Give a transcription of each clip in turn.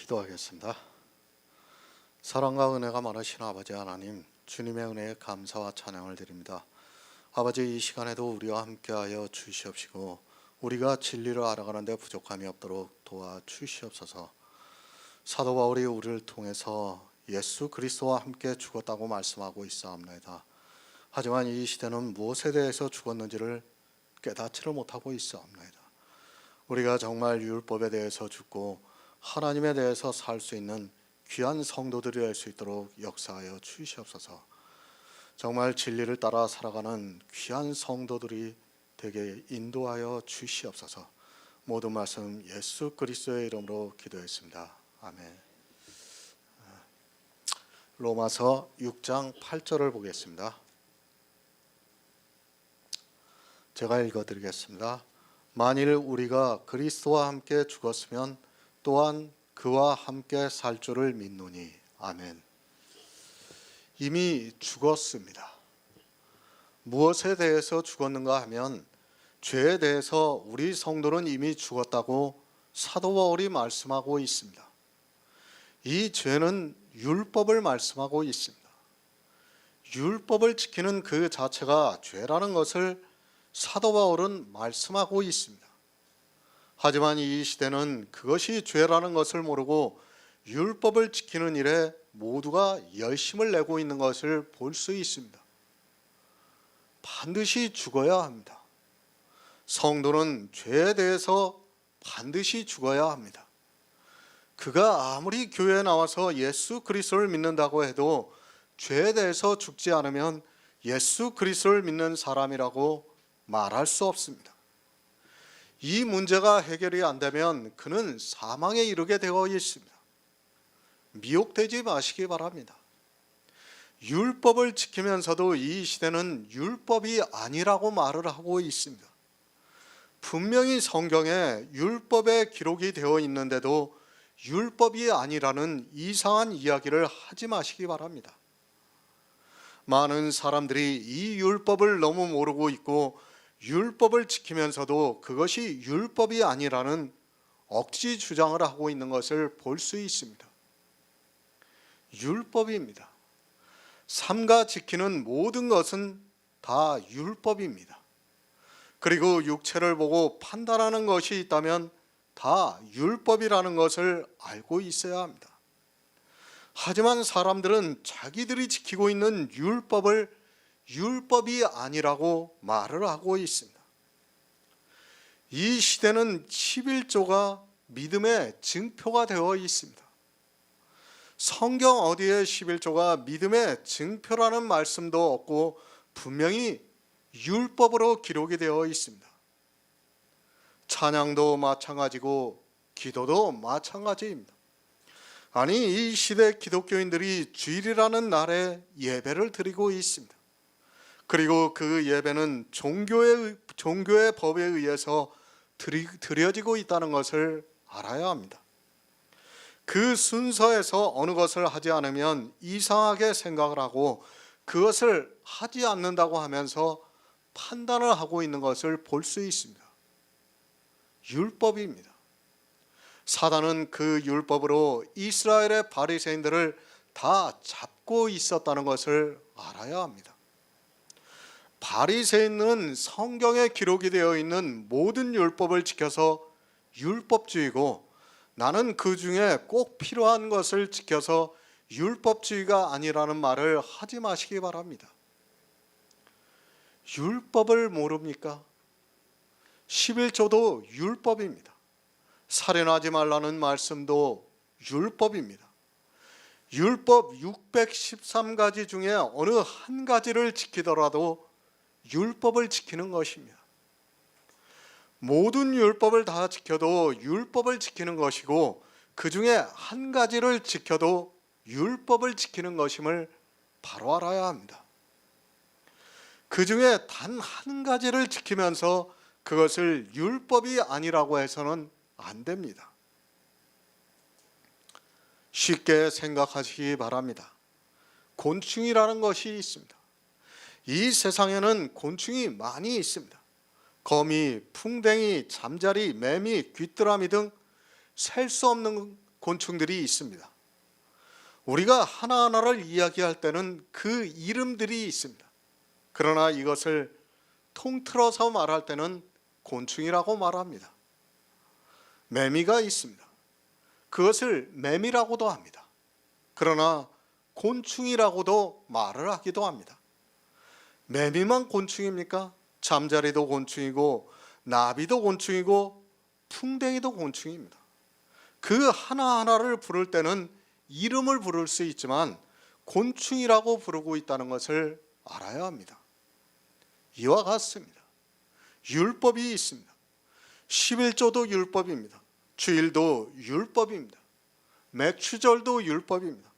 기도하겠습니다. 사랑과 은혜가 많으신 아버지 하나님, 주님의 은혜에 감사와 찬양을 드립니다. 아버지, 이 시간에도 우리와 함께하여 주시옵시고 우리가 진리를 알아가는 데 부족함이 없도록 도와주시옵소서. 사도 바울이 우리를 통해서 예수 그리스도와 함께 죽었다고 말씀하고 있사옵나이다. 하지만 이 시대는 무엇에 대해서 죽었는지를 깨닫지를 못하고 있사옵나이다. 우리가 정말 율법에 대해서 죽고 하나님에 대해서 살 수 있는 귀한 성도들이 될 수 있도록 역사하여 주시옵소서. 정말 진리를 따라 살아가는 귀한 성도들이 되게 인도하여 주시옵소서. 모든 말씀 예수 그리스도의 이름으로 기도했습니다. 아멘. 로마서 6장 8절을 보겠습니다. 제가 읽어드리겠습니다. 만일 우리가 그리스도와 함께 죽었으면 또한 그와 함께 살 줄을 믿노니. 아멘. 이미 죽었습니다. 무엇에 대해서 죽었는가 하면 죄에 대해서 우리 성도는 이미 죽었다고 사도 바울이 말씀하고 있습니다. 이 죄는 율법을 말씀하고 있습니다. 율법을 지키는 그 자체가 죄라는 것을 사도 바울은 말씀하고 있습니다. 하지만 이 시대는 그것이 죄라는 것을 모르고 율법을 지키는 일에 모두가 열심을 내고 있는 것을 볼 수 있습니다. 반드시 죽어야 합니다. 성도는 죄에 대해서 반드시 죽어야 합니다. 그가 아무리 교회에 나와서 예수 그리스도를 믿는다고 해도 죄에 대해서 죽지 않으면 예수 그리스도를 믿는 사람이라고 말할 수 없습니다. 이 문제가 해결이 안 되면 그는 사망에 이르게 되어 있습니다. 미혹되지 마시기 바랍니다. 율법을 지키면서도 이 시대는 율법이 아니라고 말을 하고 있습니다. 분명히 성경에 율법의 기록이 되어 있는데도 율법이 아니라는 이상한 이야기를 하지 마시기 바랍니다. 많은 사람들이 이 율법을 너무 모르고 있고 율법을 지키면서도 그것이 율법이 아니라는 억지 주장을 하고 있는 것을 볼 수 있습니다. 율법입니다. 삼가 지키는 모든 것은 다 율법입니다. 그리고 육체를 보고 판단하는 것이 있다면 다 율법이라는 것을 알고 있어야 합니다. 하지만 사람들은 자기들이 지키고 있는 율법을 율법이 아니라고 말을 하고 있습니다. 이 시대는 11조가 믿음의 증표가 되어 있습니다. 성경 어디에 11조가 믿음의 증표라는 말씀도 없고 분명히 율법으로 기록이 되어 있습니다. 찬양도 마찬가지고 기도도 마찬가지입니다. 아니, 이 시대 기독교인들이 주일이라는 날에 예배를 드리고 있습니다. 그리고 그 예배는 종교의 법에 의해서 드려지고 있다는 것을 알아야 합니다. 그 순서에서 어느 것을 하지 않으면 이상하게 생각을 하고 그것을 하지 않는다고 하면서 판단을 하고 있는 것을 볼 수 있습니다. 율법입니다. 사단은 그 율법으로 이스라엘의 바리새인들을 다 잡고 있었다는 것을 알아야 합니다. 바리새인은 성경에 기록이 되어 있는 모든 율법을 지켜서 율법주의고 나는 그 중에 꼭 필요한 것을 지켜서 율법주의가 아니라는 말을 하지 마시기 바랍니다. 율법을 모릅니까? 11조도 율법입니다. 살인하지 말라는 말씀도 율법입니다. 율법 613가지 중에 어느 한 가지를 지키더라도 율법을 지키는 것입니다. 모든 율법을 다 지켜도 율법을 지키는 것이고 그 중에 한 가지를 지켜도 율법을 지키는 것임을 바로 알아야 합니다. 그 중에 단 한 가지를 지키면서 그것을 율법이 아니라고 해서는 안 됩니다. 쉽게 생각하시기 바랍니다. 곤충이라는 것이 있습니다. 이 세상에는 곤충이 많이 있습니다. 거미, 풍뎅이, 잠자리, 매미, 귀뚜라미 등 셀 수 없는 곤충들이 있습니다. 우리가 하나하나를 이야기할 때는 그 이름들이 있습니다. 그러나 이것을 통틀어서 말할 때는 곤충이라고 말합니다. 매미가 있습니다. 그것을 매미라고도 합니다. 그러나 곤충이라고도 말을 하기도 합니다. 매미만 곤충입니까? 잠자리도 곤충이고 나비도 곤충이고 풍뎅이도 곤충입니다. 그 하나하나를 부를 때는 이름을 부를 수 있지만 곤충이라고 부르고 있다는 것을 알아야 합니다. 이와 같습니다. 율법이 있습니다. 11조도 율법입니다. 주일도 율법입니다. 맥추절도 율법입니다.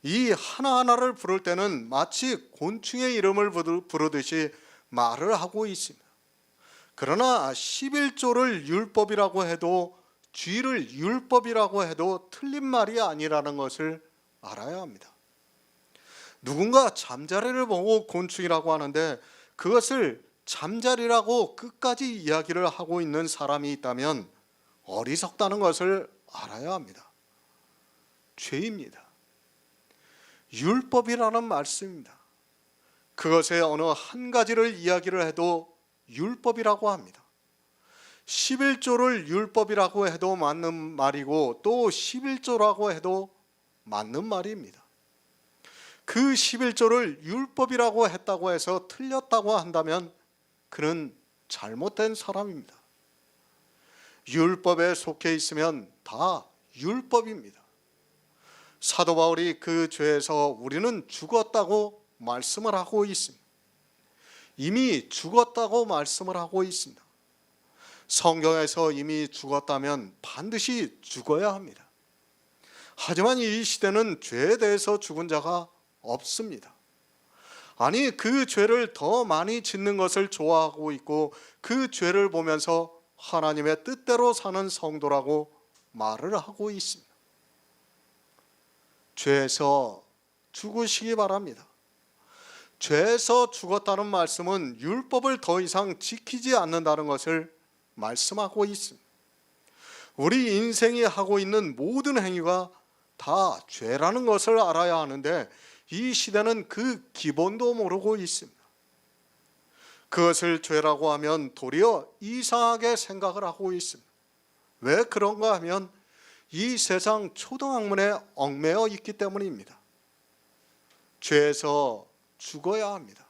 이 하나하나를 부를 때는 마치 곤충의 이름을 부르듯이 말을 하고 있습니다. 그러나 11조를 율법이라고 해도 주일을 율법이라고 해도 틀린 말이 아니라는 것을 알아야 합니다. 누군가 잠자리를 보고 곤충이라고 하는데 그것을 잠자리라고 끝까지 이야기를 하고 있는 사람이 있다면 어리석다는 것을 알아야 합니다. 죄입니다. 율법이라는 말씀입니다. 그것의 어느 한 가지를 이야기를 해도 율법이라고 합니다. 11조를 율법이라고 해도 맞는 말이고 또 11조라고 해도 맞는 말입니다. 그 11조를 율법이라고 했다고 해서 틀렸다고 한다면 그는 잘못된 사람입니다. 율법에 속해 있으면 다 율법입니다. 사도 바울이 그 죄에서 우리는 죽었다고 말씀을 하고 있습니다. 이미 죽었다고 말씀을 하고 있습니다. 성경에서 이미 죽었다면 반드시 죽어야 합니다. 하지만 이 시대는 죄에 대해서 죽은 자가 없습니다. 아니, 그 죄를 더 많이 짓는 것을 좋아하고 있고 그 죄를 보면서 하나님의 뜻대로 사는 성도라고 말을 하고 있습니다. 죄에서 죽으시기 바랍니다. 죄에서 죽었다는 말씀은 율법을 더 이상 지키지 않는다는 것을 말씀하고 있습니다. 우리 인생이 하고 있는 모든 행위가 다 죄라는 것을 알아야 하는데 이 시대는 그 기본도 모르고 있습니다. 그것을 죄라고 하면 도리어 이상하게 생각을 하고 있습니다. 왜 그런가 하면 이 세상 초등학문에 얽매여 있기 때문입니다. 죄에서 죽어야 합니다.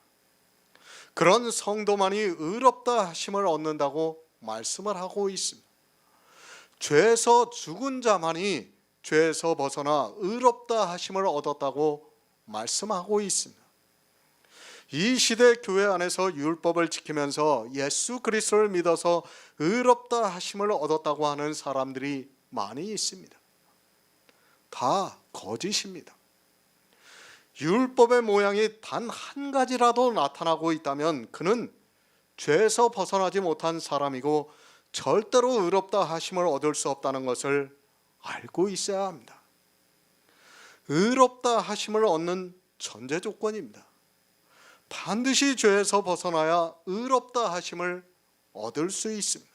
그런 성도만이 의롭다 하심을 얻는다고 말씀을 하고 있습니다. 죄에서 죽은 자만이 죄에서 벗어나 의롭다 하심을 얻었다고 말씀하고 있습니다. 이 시대 교회 안에서 율법을 지키면서 예수 그리스도를 믿어서 의롭다 하심을 얻었다고 하는 사람들이 많이 있습니다. 다 거짓입니다. 율법의 모양이 단 한 가지라도 나타나고 있다면 그는 죄에서 벗어나지 못한 사람이고 절대로 의롭다 하심을 얻을 수 없다는 것을 알고 있어야 합니다. 의롭다 하심을 얻는 전제 조건입니다. 반드시 죄에서 벗어나야 의롭다 하심을 얻을 수 있습니다.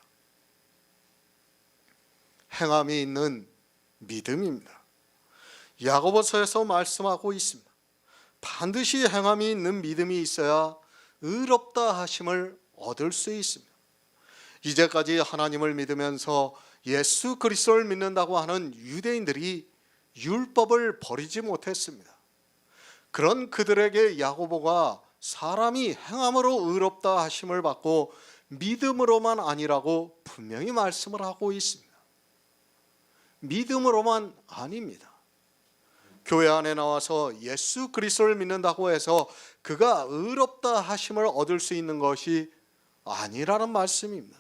행함이 있는 믿음입니다. 야고보서에서 말씀하고 있습니다. 반드시 행함이 있는 믿음이 있어야 의롭다 하심을 얻을 수 있습니다. 이제까지 하나님을 믿으면서 예수 그리스도를 믿는다고 하는 유대인들이 율법을 버리지 못했습니다. 그런 그들에게 야고보가 사람이 행함으로 의롭다 하심을 받고 믿음으로만 아니라고 분명히 말씀을 하고 있습니다. 믿음으로만 아닙니다. 교회 안에 나와서 예수 그리스도를 믿는다고 해서 그가 의롭다 하심을 얻을 수 있는 것이 아니라는 말씀입니다.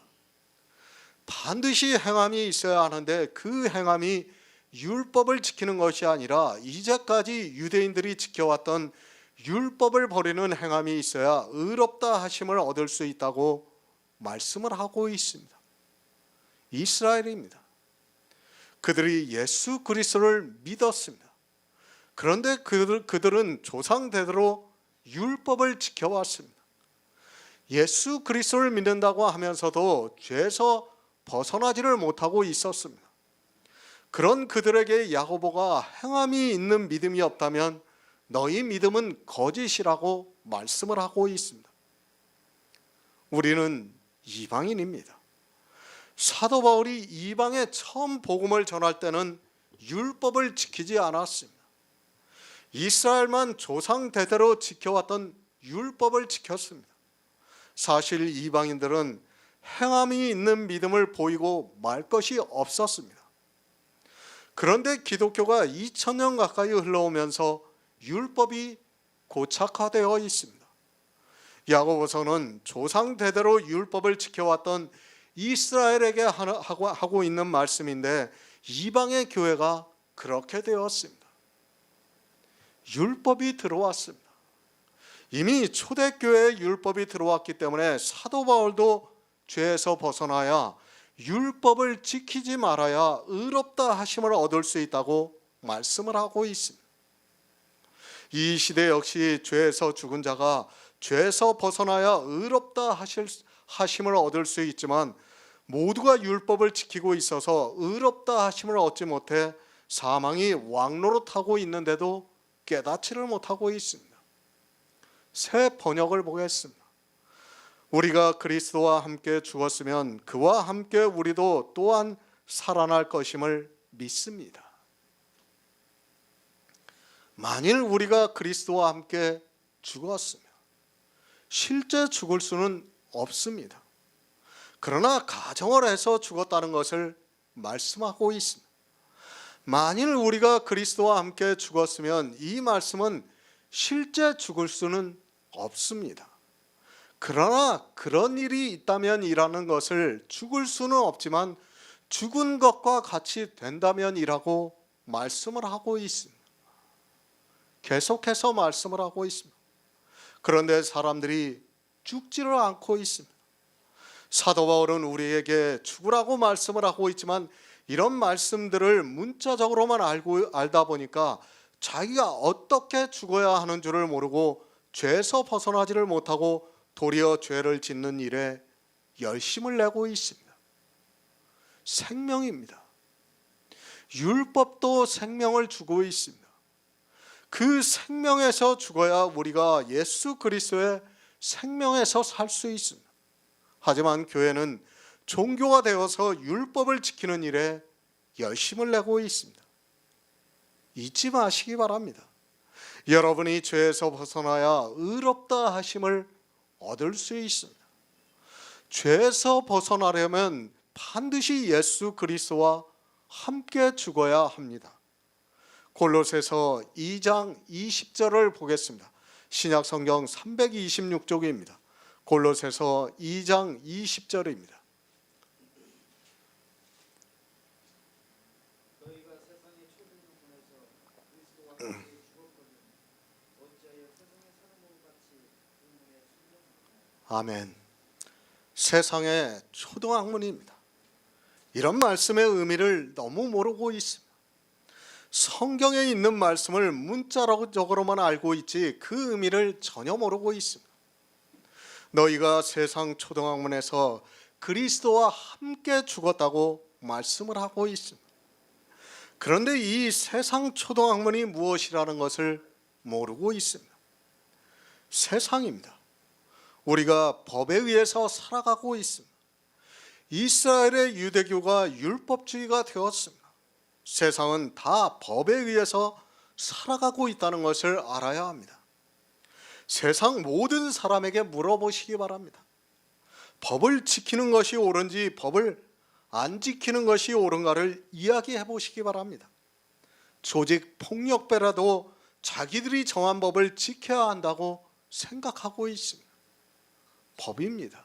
반드시 행함이 있어야 하는데 그 행함이 율법을 지키는 것이 아니라 이제까지 유대인들이 지켜왔던 율법을 버리는 행함이 있어야 의롭다 하심을 얻을 수 있다고 말씀을 하고 있습니다. 이스라엘입니다. 그들이 예수 그리스도를 믿었습니다. 그런데 그들은 조상대대로 율법을 지켜왔습니다. 예수 그리스도를 믿는다고 하면서도 죄에서 벗어나지를 못하고 있었습니다. 그런 그들에게 야고보가 행함이 있는 믿음이 없다면 너희 믿음은 거짓이라고 말씀을 하고 있습니다. 우리는 이방인입니다. 사도 바울이 이방에 처음 복음을 전할 때는 율법을 지키지 않았습니다. 이스라엘만 조상 대대로 지켜왔던 율법을 지켰습니다. 사실 이방인들은 행함이 있는 믿음을 보이고 말 것이 없었습니다. 그런데 기독교가 2000년 가까이 흘러오면서 율법이 고착화되어 있습니다. 야고보서는 조상 대대로 율법을 지켜왔던 이스라엘에게 하고 있는 말씀인데 이방의 교회가 그렇게 되었습니다. 율법이 들어왔습니다. 이미 초대교회에 율법이 들어왔기 때문에 사도 바울도 죄에서 벗어나야 율법을 지키지 말아야 의롭다 하심을 얻을 수 있다고 말씀을 하고 있습니다. 이 시대 역시 죄에서 죽은 자가 죄에서 벗어나야 의롭다 하심을 얻을 수 있지만 모두가 율법을 지키고 있어서 의롭다 하심을 얻지 못해 사망이 왕노릇하고 있는데도 깨닫지를 못하고 있습니다. 새 번역을 보겠습니다. 우리가 그리스도와 함께 죽었으면 그와 함께 우리도 또한 살아날 것임을 믿습니다. 만일 우리가 그리스도와 함께 죽었으면 실제 죽을 수는 없습니다. 그러나 가정을 해서 죽었다는 것을 말씀하고 있습니다. 만일 우리가 그리스도와 함께 죽었으면 이 말씀은 실제 죽을 수는 없습니다. 그러나 그런 일이 있다면이라는 것을 죽을 수는 없지만 죽은 것과 같이 된다면이라고 말씀을 하고 있습니다. 계속해서 말씀을 하고 있습니다. 그런데 사람들이 죽지를 않고 있습니다. 사도 바울은 우리에게 죽으라고 말씀을 하고 있지만 이런 말씀들을 문자적으로만 알다 보니까 자기가 어떻게 죽어야 하는 줄을 모르고 죄에서 벗어나지를 못하고 도리어 죄를 짓는 일에 열심을 내고 있습니다. 생명입니다. 율법도 생명을 주고 있습니다. 그 생명에서 죽어야 우리가 예수 그리스도의 생명에서 살 수 있습니다. 하지만 교회는 종교가 되어서 율법을 지키는 일에 열심을 내고 있습니다. 잊지 마시기 바랍니다. 여러분이 죄에서 벗어나야 의롭다 하심을 얻을 수 있습니다. 죄에서 벗어나려면 반드시 예수 그리스도와 함께 죽어야 합니다. 골로새서 2장 20절을 보겠습니다. 신약 성경 326쪽입니다. 골로새서 2장 20절입니다. 아멘. 세상의 초등학문입니다. 이런 말씀의 의미를 너무 모르고 있습니다. 성경에 있는 말씀을 문자적으로만 알고 있지 그 의미를 전혀 모르고 있습니다. 너희가 세상 초등학문에서 그리스도와 함께 죽었다고 말씀을 하고 있습니다. 그런데 이 세상 초등학문이 무엇이라는 것을 모르고 있습니다. 세상입니다. 우리가 법에 의해서 살아가고 있습니다. 이스라엘의 유대교가 율법주의가 되었습니다. 세상은 다 법에 의해서 살아가고 있다는 것을 알아야 합니다. 세상 모든 사람에게 물어보시기 바랍니다. 법을 지키는 것이 옳은지 법을 안 지키는 것이 옳은가를 이야기해 보시기 바랍니다. 조직 폭력배라도 자기들이 정한 법을 지켜야 한다고 생각하고 있습니다. 법입니다.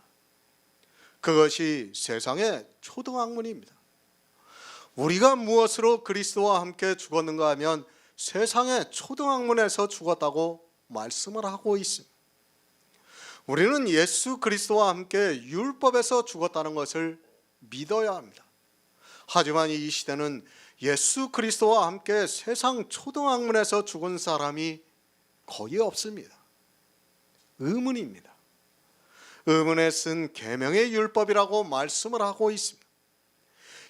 그것이 세상의 초등학문입니다. 우리가 무엇으로 그리스도와 함께 죽었는가 하면 세상의 초등학문에서 죽었다고 말씀을 하고 있습니다. 우리는 예수 그리스도와 함께 율법에서 죽었다는 것을 믿어야 합니다. 하지만 이 시대는 예수 그리스도와 함께 세상 초등학문에서 죽은 사람이 거의 없습니다. 의문입니다. 의문에 쓴 계명의 율법이라고 말씀을 하고 있습니다.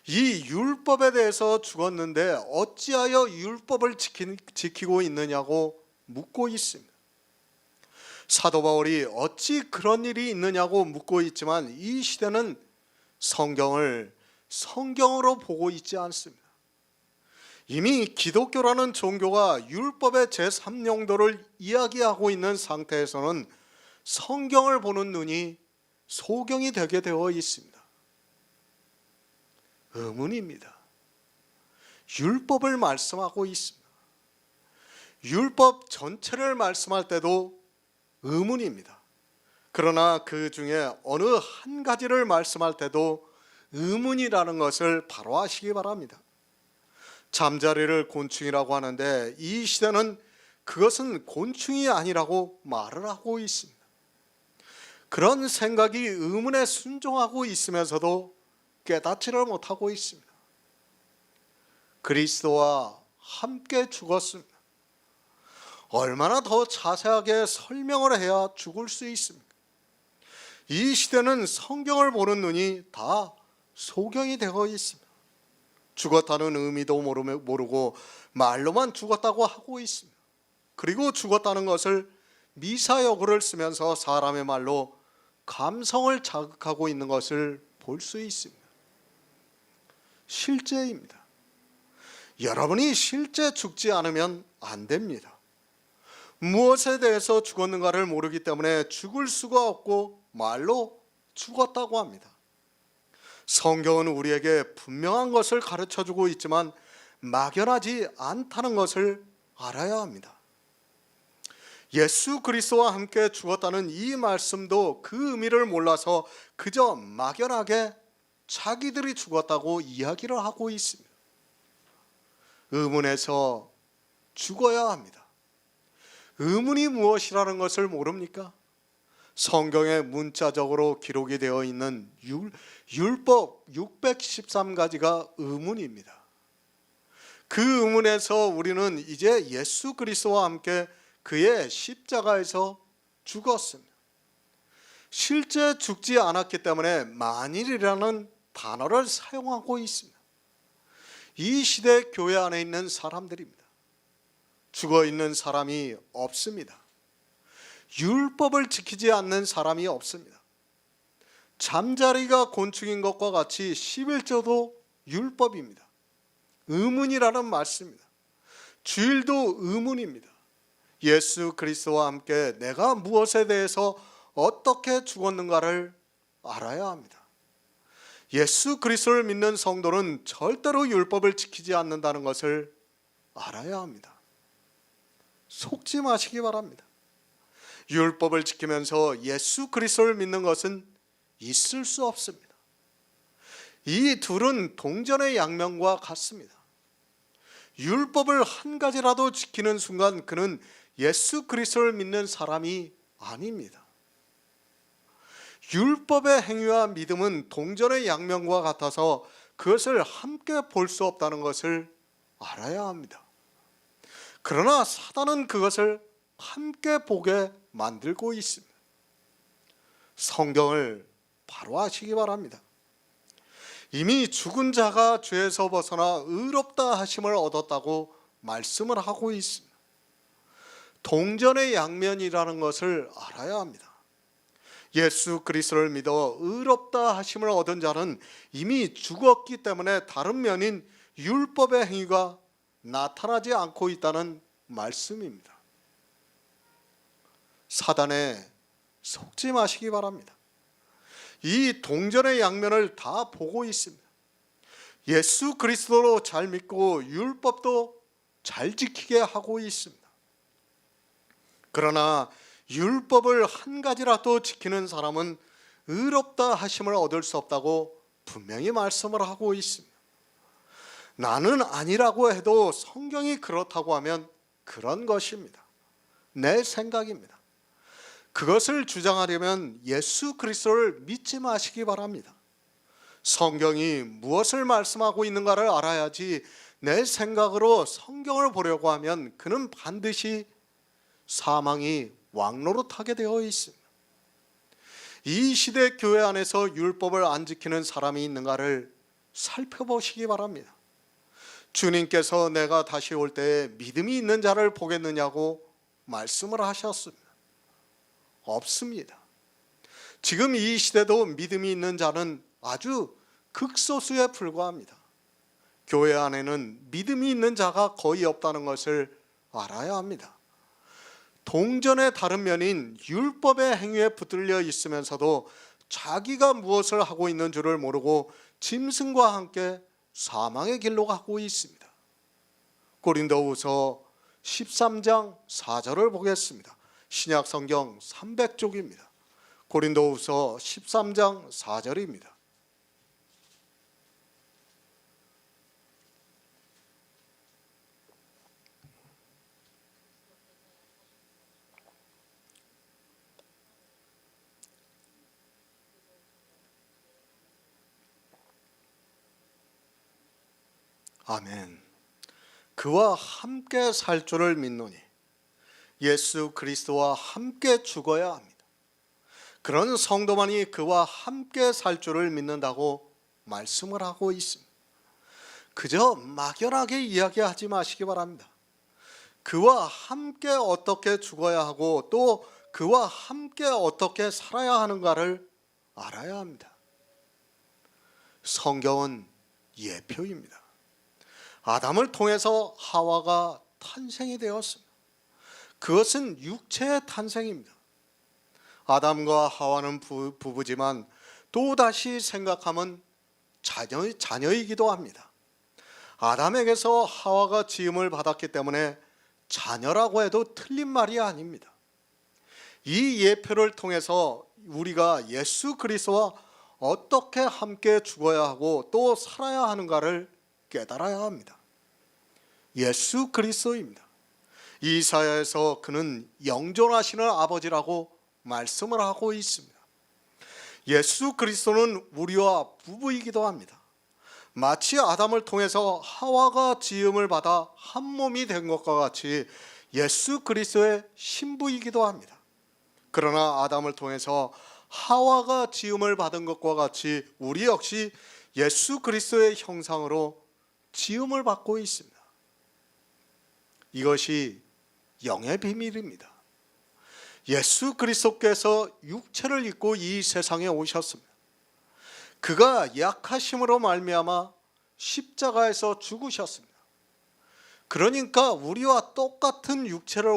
이 율법에 대해서 죽었는데 어찌하여 율법을 지키고 있느냐고 묻고 있습니다. 사도 바울이 어찌 그런 일이 있느냐고 묻고 있지만 이 시대는 성경을 성경으로 보고 있지 않습니다. 이미 기독교라는 종교가 율법의 제3용도를 이야기하고 있는 상태에서는 성경을 보는 눈이 소경이 되게 되어 있습니다. 의문입니다. 율법을 말씀하고 있습니다. 율법 전체를 말씀할 때도 의문입니다. 그러나 그 중에 어느 한 가지를 말씀할 때도 의문이라는 것을 바로 아시기 바랍니다. 잠자리를 곤충이라고 하는데 이 시대는 그것은 곤충이 아니라고 말을 하고 있습니다. 그런 생각이 의문에 순종하고 있으면서도 깨닫지를 못하고 있습니다. 그리스도와 함께 죽었습니다. 얼마나 더 자세하게 설명을 해야 죽을 수 있습니까? 이 시대는 성경을 보는 눈이 다 소경이 되어 있습니다. 죽었다는 의미도 모르고 말로만 죽었다고 하고 있습니다. 그리고 죽었다는 것을 미사여구를 쓰면서 사람의 말로 감성을 자극하고 있는 것을 볼 수 있습니다. 실제입니다. 여러분이 실제 죽지 않으면 안 됩니다. 무엇에 대해서 죽었는가를 모르기 때문에 죽을 수가 없고 말로 죽었다고 합니다. 성경은 우리에게 분명한 것을 가르쳐주고 있지만 막연하지 않다는 것을 알아야 합니다. 예수 그리스도와 함께 죽었다는 이 말씀도 그 의미를 몰라서 그저 막연하게 자기들이 죽었다고 이야기를 하고 있습니다. 의문에서 죽어야 합니다. 의문이 무엇이라는 것을 모릅니까? 성경에 문자적으로 기록이 되어 있는 율법 613가지가 의문입니다. 그 의문에서 우리는 이제 예수 그리스도와 함께 그의 십자가에서 죽었습니다. 실제 죽지 않았기 때문에 만일이라는 단어를 사용하고 있습니다. 이 시대 교회 안에 있는 사람들입니다. 죽어 있는 사람이 없습니다. 율법을 지키지 않는 사람이 없습니다. 잠자리가 곤충인 것과 같이 11조도 율법입니다. 의문이라는 말씀입니다. 주일도 의문입니다. 예수 그리스도와 함께 내가 무엇에 대해서 어떻게 죽었는가를 알아야 합니다. 예수 그리스도를 믿는 성도는 절대로 율법을 지키지 않는다는 것을 알아야 합니다. 속지 마시기 바랍니다. 율법을 지키면서 예수 그리스도를 믿는 것은 있을 수 없습니다. 이 둘은 동전의 양면과 같습니다. 율법을 한 가지라도 지키는 순간 그는 예수 그리스도를 믿는 사람이 아닙니다. 율법의 행위와 믿음은 동전의 양면과 같아서 그것을 함께 볼 수 없다는 것을 알아야 합니다. 그러나 사단은 그것을 함께 보게 만들고 있습니다. 성경을 바로 아시기 바랍니다. 이미 죽은 자가 죄에서 벗어나 의롭다 하심을 얻었다고 말씀을 하고 있습니다. 동전의 양면이라는 것을 알아야 합니다. 예수 그리스도를 믿어 의롭다 하심을 얻은 자는 이미 죽었기 때문에 다른 면인 율법의 행위가 나타나지 않고 있다는 말씀입니다. 사단에 속지 마시기 바랍니다. 이 동전의 양면을 다 보고 있습니다. 예수 그리스도로 잘 믿고 율법도 잘 지키게 하고 있습니다. 그러나 율법을 한 가지라도 지키는 사람은 의롭다 하심을 얻을 수 없다고 분명히 말씀을 하고 있습니다. 나는 아니라고 해도 성경이 그렇다고 하면 그런 것입니다. 내 생각입니다. 그것을 주장하려면 예수 그리스도를 믿지 마시기 바랍니다. 성경이 무엇을 말씀하고 있는가를 알아야지 내 생각으로 성경을 보려고 하면 그는 반드시 사망이 왕노릇하게 되어 있습니다. 이 시대 교회 안에서 율법을 안 지키는 사람이 있는가를 살펴보시기 바랍니다. 주님께서 내가 다시 올 때에 믿음이 있는 자를 보겠느냐고 말씀을 하셨습니다. 없습니다. 지금 이 시대도 믿음이 있는 자는 아주 극소수에 불과합니다. 교회 안에는 믿음이 있는 자가 거의 없다는 것을 알아야 합니다. 동전의 다른 면인 율법의 행위에 붙들려 있으면서도 자기가 무엇을 하고 있는 줄을 모르고 짐승과 함께 사망의 길로 가고 있습니다. 고린도후서 13장 4절을 보겠습니다. 신약 성경 300쪽입니다. 고린도후서 13장 4절입니다. 아멘. 그와 함께 살 줄을 믿노니 예수 그리스도와 함께 죽어야 합니다. 그런 성도만이 그와 함께 살 줄을 믿는다고 말씀을 하고 있습니다. 그저 막연하게 이야기하지 마시기 바랍니다. 그와 함께 어떻게 죽어야 하고 또 그와 함께 어떻게 살아야 하는가를 알아야 합니다. 성경은 예표입니다. 아담을 통해서 하와가 탄생이 되었습니다. 그것은 육체의 탄생입니다. 아담과 하와는 부부지만 또다시 생각하면 자녀이기도 합니다. 아담에게서 하와가 지음을 받았기 때문에 자녀라고 해도 틀린 말이 아닙니다. 이 예표를 통해서 우리가 예수 그리스도와 어떻게 함께 죽어야 하고 또 살아야 하는가를 깨달아야 합니다. 예수 그리스도입니다. 이사야에서 그는 영존하시는 아버지라고 말씀을 하고 있습니다. 예수 그리스도는 우리와 부부이기도 합니다. 마치 아담을 통해서 하와가 지음을 받아 한 몸이 된 것과 같이 예수 그리스도의 신부이기도 합니다. 그러나 아담을 통해서 하와가 지음을 받은 것과 같이 우리 역시 예수 그리스도의 형상으로 지음을 받고 있습니다. 이것이 영의 비밀입니다. 예수 그리스도께서 육체를 입고 이 세상에 오셨습니다. 그가 약하심으로 말미암아 십자가에서 죽으셨습니다. 그러니까 우리와 똑같은 육체를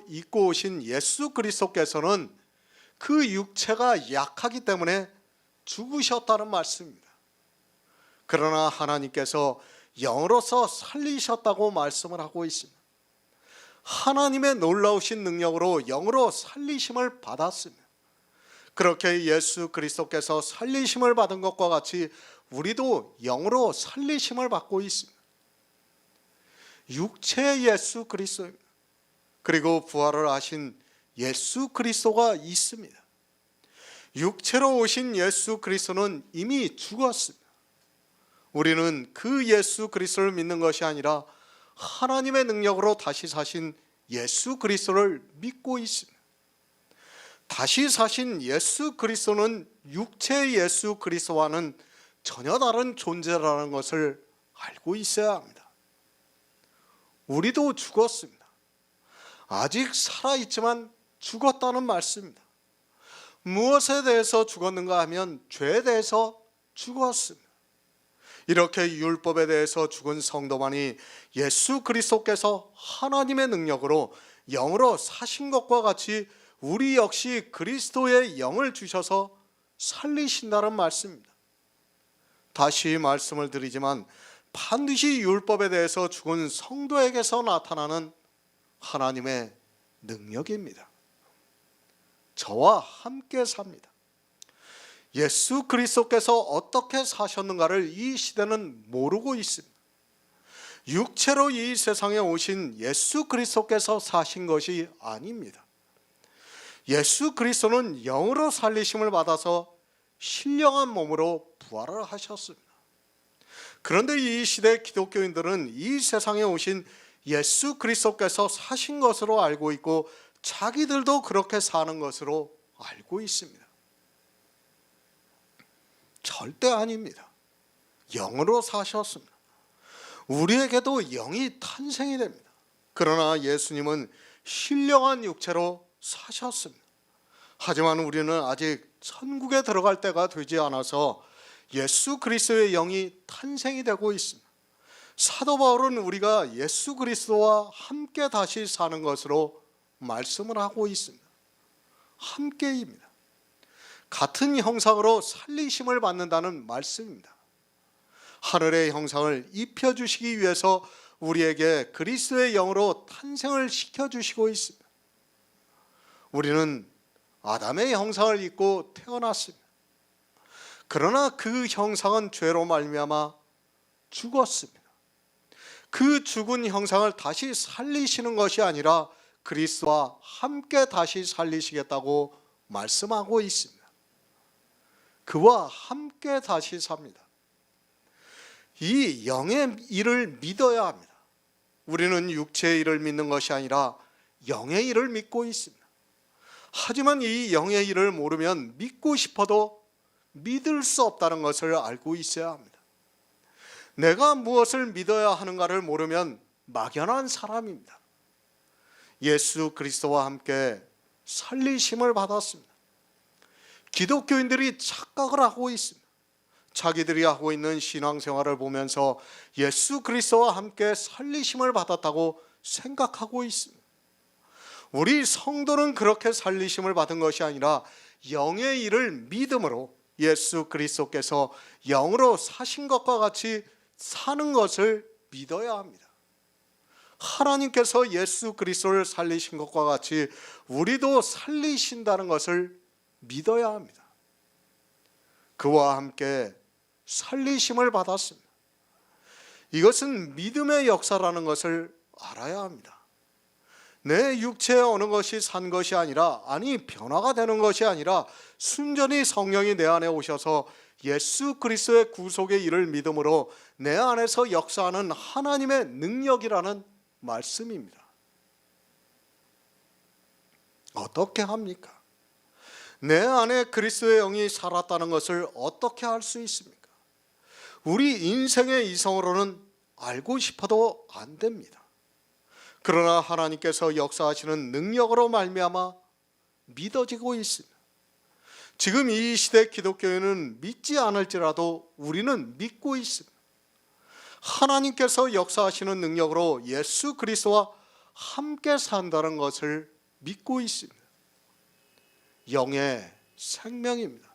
입고 오신 예수 그리스도께서는 그 육체가 약하기 때문에 죽으셨다는 말씀입니다. 그러나 하나님께서 영으로서 살리셨다고 말씀을 하고 있습니다. 하나님의 놀라우신 능력으로 영으로 살리심을 받았습니다. 그렇게 예수 그리스도께서 살리심을 받은 것과 같이 우리도 영으로 살리심을 받고 있습니다. 육체의 예수 그리스도입니다. 그리고 부활을 하신 예수 그리스도가 있습니다. 육체로 오신 예수 그리스도는 이미 죽었습니다. 우리는 그 예수 그리스도를 믿는 것이 아니라 하나님의 능력으로 다시 사신 예수 그리스도를 믿고 있습니다. 다시 사신 예수 그리스도는 육체의 예수 그리스도와는 전혀 다른 존재라는 것을 알고 있어야 합니다. 우리도 죽었습니다. 아직 살아있지만 죽었다는 말씀입니다. 무엇에 대해서 죽었는가 하면 죄에 대해서 죽었습니다. 이렇게 율법에 대해서 죽은 성도만이 예수 그리스도께서 하나님의 능력으로 영으로 사신 것과 같이 우리 역시 그리스도의 영을 주셔서 살리신다는 말씀입니다. 다시 말씀을 드리지만 반드시 율법에 대해서 죽은 성도에게서 나타나는 하나님의 능력입니다. 저와 함께 삽니다. 예수 그리스도께서 어떻게 사셨는가를 이 시대는 모르고 있습니다. 육체로 이 세상에 오신 예수 그리스도께서 사신 것이 아닙니다. 예수 그리스도는 영으로 살리심을 받아서 신령한 몸으로 부활을 하셨습니다. 그런데 이 시대 기독교인들은 이 세상에 오신 예수 그리스도께서 사신 것으로 알고 있고 자기들도 그렇게 사는 것으로 알고 있습니다. 절대 아닙니다. 영으로 사셨습니다. 우리에게도 영이 탄생이 됩니다. 그러나 예수님은 신령한 육체로 사셨습니다. 하지만 우리는 아직 천국에 들어갈 때가 되지 않아서 예수 그리스도의 영이 탄생이 되고 있습니다. 사도 바울은 우리가 예수 그리스도와 함께 다시 사는 것으로 말씀을 하고 있습니다. 함께입니다. 같은 형상으로 살리심을 받는다는 말씀입니다. 하늘의 형상을 입혀주시기 위해서 우리에게 그리스도의 영으로 탄생을 시켜주시고 있습니다. 우리는 아담의 형상을 입고 태어났습니다. 그러나 그 형상은 죄로 말미암아 죽었습니다. 그 죽은 형상을 다시 살리시는 것이 아니라 그리스도와 함께 다시 살리시겠다고 말씀하고 있습니다. 그와 함께 다시 삽니다. 이 영의 일을 믿어야 합니다. 우리는 육체의 일을 믿는 것이 아니라 영의 일을 믿고 있습니다. 하지만 이 영의 일을 모르면 믿고 싶어도 믿을 수 없다는 것을 알고 있어야 합니다. 내가 무엇을 믿어야 하는가를 모르면 막연한 사람입니다. 예수 그리스도와 함께 살리심을 받았습니다. 기독교인들이 착각을 하고 있습니다. 자기들이 하고 있는 신앙생활을 보면서 예수 그리스도와 함께 살리심을 받았다고 생각하고 있습니다. 우리 성도는 그렇게 살리심을 받은 것이 아니라 영의 일을 믿음으로 예수 그리스도께서 영으로 사신 것과 같이 사는 것을 믿어야 합니다. 하나님께서 예수 그리스도를 살리신 것과 같이 우리도 살리신다는 것을 믿어야 합니다. 그와 함께 살리심을 받았습니다. 이것은 믿음의 역사라는 것을 알아야 합니다. 내 육체에 어느 것이 산 것이 아니라, 아니 변화가 되는 것이 아니라 순전히 성령이 내 안에 오셔서 예수 그리스도의 구속의 일을 믿음으로 내 안에서 역사하는 하나님의 능력이라는 말씀입니다. 어떻게 합니까? 내 안에 그리스도의 영이 살았다는 것을 어떻게 알 수 있습니까? 우리 인생의 이성으로는 알고 싶어도 안 됩니다. 그러나 하나님께서 역사하시는 능력으로 말미암아 믿어지고 있습니다. 지금 이 시대 기독교인은 믿지 않을지라도 우리는 믿고 있습니다. 하나님께서 역사하시는 능력으로 예수 그리스도와 함께 산다는 것을 믿고 있습니다. 영의 생명입니다.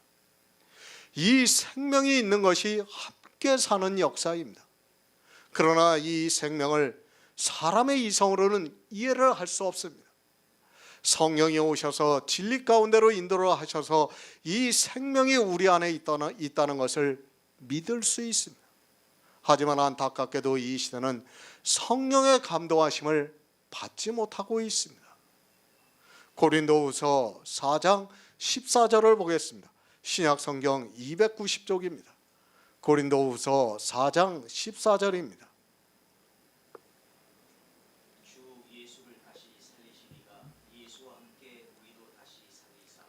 이 생명이 있는 것이 함께 사는 역사입니다. 그러나 이 생명을 사람의 이성으로는 이해를 할 수 없습니다. 성령이 오셔서 진리 가운데로 인도를 하셔서 이 생명이 우리 안에 있다는 것을 믿을 수 있습니다. 하지만 안타깝게도 이 시대는 성령의 감동하심을 받지 못하고 있습니다. 고린도후서 4장 14절을 보겠습니다. 신약성경 290쪽입니다. 고린도후서 4장 14절입니다. 주 예수를 다시 살리시니가 예수와 함께 우리도 다시 살리사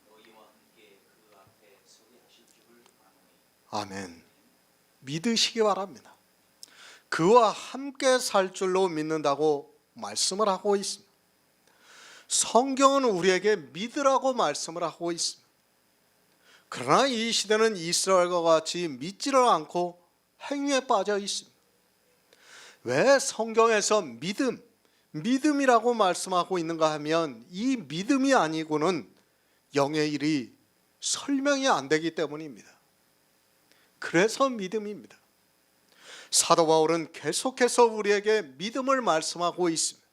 너희와 함께 그 앞에 서게 하실 줄을 아노니. 아멘. 믿으시기 바랍니다. 그와 함께 살 줄로 믿는다고 말씀을 하고 있습니다. 성경은 우리에게 믿으라고 말씀을 하고 있습니다. 그러나 이 시대는 이스라엘과 같이 믿지를 않고 행위에 빠져 있습니다. 왜 성경에서 믿음이라고 말씀하고 있는가 하면 이 믿음이 아니고는 영의 일이 설명이 안 되기 때문입니다. 그래서 믿음입니다. 사도 바울은 계속해서 우리에게 믿음을 말씀하고 있습니다.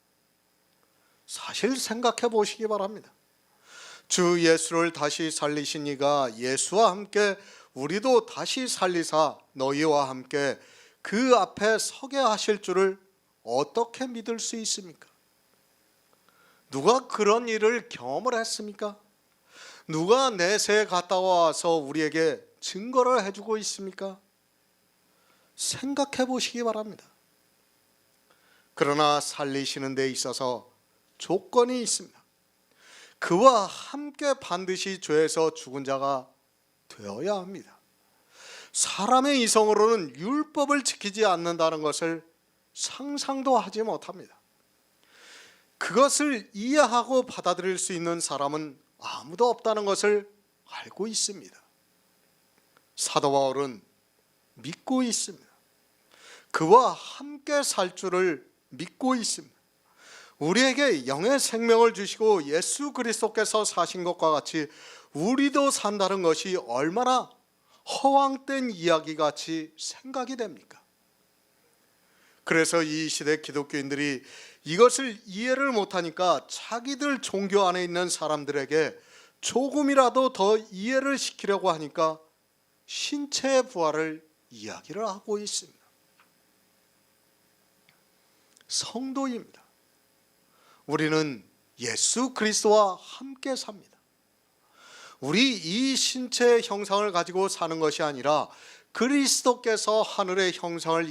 사실 생각해 보시기 바랍니다. 주 예수를 다시 살리신 이가 예수와 함께 우리도 다시 살리사 너희와 함께 그 앞에 서게 하실 줄을 어떻게 믿을 수 있습니까? 누가 그런 일을 경험을 했습니까? 누가 내세에 갔다 와서 우리에게 증거를 해주고 있습니까? 생각해 보시기 바랍니다. 그러나 살리시는 데 있어서 조건이 있습니다. 그와 함께 반드시 죄에서 죽은 자가 되어야 합니다. 사람의 이성으로는 율법을 지키지 않는다는 것을 상상도 하지 못합니다. 그것을 이해하고 받아들일 수 있는 사람은 아무도 없다는 것을 알고 있습니다. 사도 바울은 믿고 있습니다. 그와 함께 살 줄을 믿고 있습니다. 우리에게 영의 생명을 주시고 예수 그리스도께서 사신 것과 같이 우리도 산다는 것이 얼마나 허황된 이야기같이 생각이 됩니까? 그래서 이 시대 기독교인들이 이것을 이해를 못하니까 자기들 종교 안에 있는 사람들에게 조금이라도 더 이해를 시키려고 하니까 신체의 부활을 이야기를 하고 있습니다. 성도입니다. 우리는 예수 그리스도와 함께 삽니다. 우리 이 신체의 형상을 가지고 사는 것이 아니라 그리스도께서 하늘의 형상을